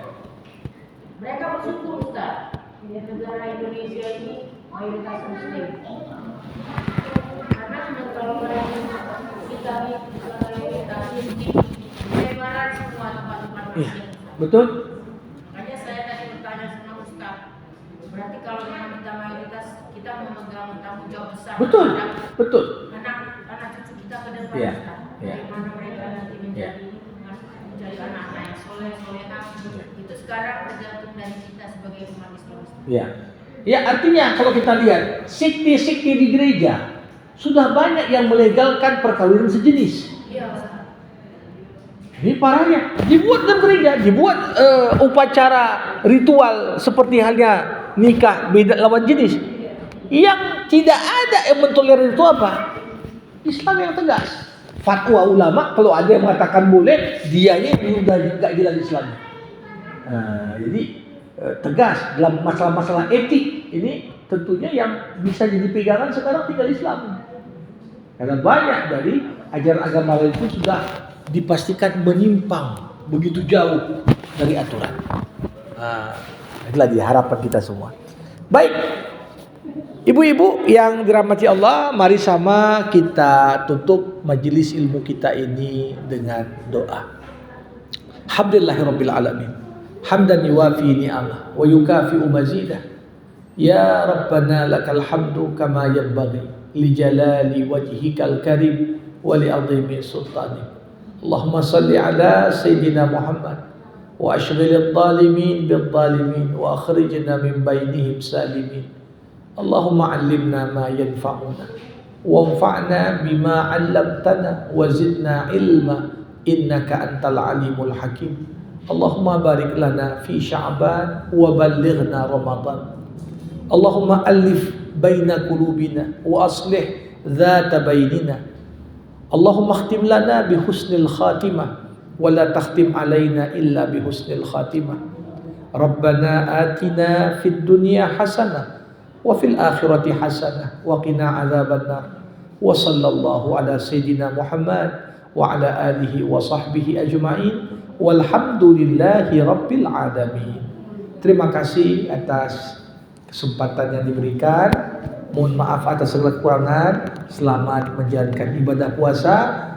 mereka bersyukur Ustaz, di negara Indonesia ini mayoritas Muslim. Karena kalau kita mayoritas Muslim, lebaran semua tempat-tempat iya, Muslim. betul. Makanya saya tadi bertanya sama Ustaz, berarti kalau memang kita mayoritas, kita memegang tanggung jawab besar Betul, terhadap betul. anak cucu kita ke depan, Ya, Ustaz. ya. Bagaimana mereka nanti menjadi anak-anak yang soleh-solehah. Itu sekarang tergantung dari kita sebagai umat Islam. Ya. Ya, artinya kalau kita lihat sekte-sekte di gereja sudah banyak yang melegalkan perkawinan sejenis. Iya, Ustaz. Ini parahnya. Dibuat dalam gereja, dibuat upacara ritual seperti halnya nikah beda lawan jenis. Yang tidak ada yang mentolerir itu apa? Islam yang tegas. Fatwa ulama kalau ada yang mengatakan boleh, dianya udah enggak jelas Islam. Jadi tegas dalam masalah-masalah etik ini tentunya yang bisa jadi pegangan sekarang tinggal Islam. Karena banyak dari ajaran agama lain itu sudah dipastikan menyimpang begitu jauh dari aturan. Itulah dia harapan kita semua. Baik, ibu-ibu yang dirahmati Allah, mari sama kita tutup majelis ilmu kita ini dengan doa. Alhamdulillahirabbil alamin. Hamdan yuwafi ni'amah wa yukafi'u mazidah. Ya Rabbana lakal hamdu kama yanbaghi li jalali wajhikal karim wa li 'azimi sultanik. Allahumma salli ala sayyidina Muhammad wa ashghilil zalimin bil zalimin wa akhrijna min bainihim salimin. Allahumma 'allimna ma yanfa'una wanfa'na bima 'allamtana wa zidna ilma innaka antal alimul hakim. Allahumma barik lana fi Sya'ban wa ballighna Ramadan. Allahumma alif baina qulubina wa aslih dhata bainina. Allahumma khtim lana bi husnil khatimah wa la takhtim alaina illa bi husnil khatimah. Rabbana atina fid dunya hasanah wa fil akhirati hasanah wa qina adzabannar. Wa sallallahu ala sayyidina Muhammad wa ala alihi wa sahbihi ajma'in. Walhamdulillahi rabbil alamin. Terima kasih atas kesempatan yang diberikan. Mohon maaf atas segala kekurangan. Selamat menjalankan ibadah puasa.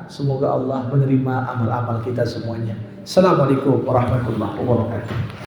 Semoga Allah menerima amal-amal kita semuanya. Assalamualaikum warahmatullahi wabarakatuh.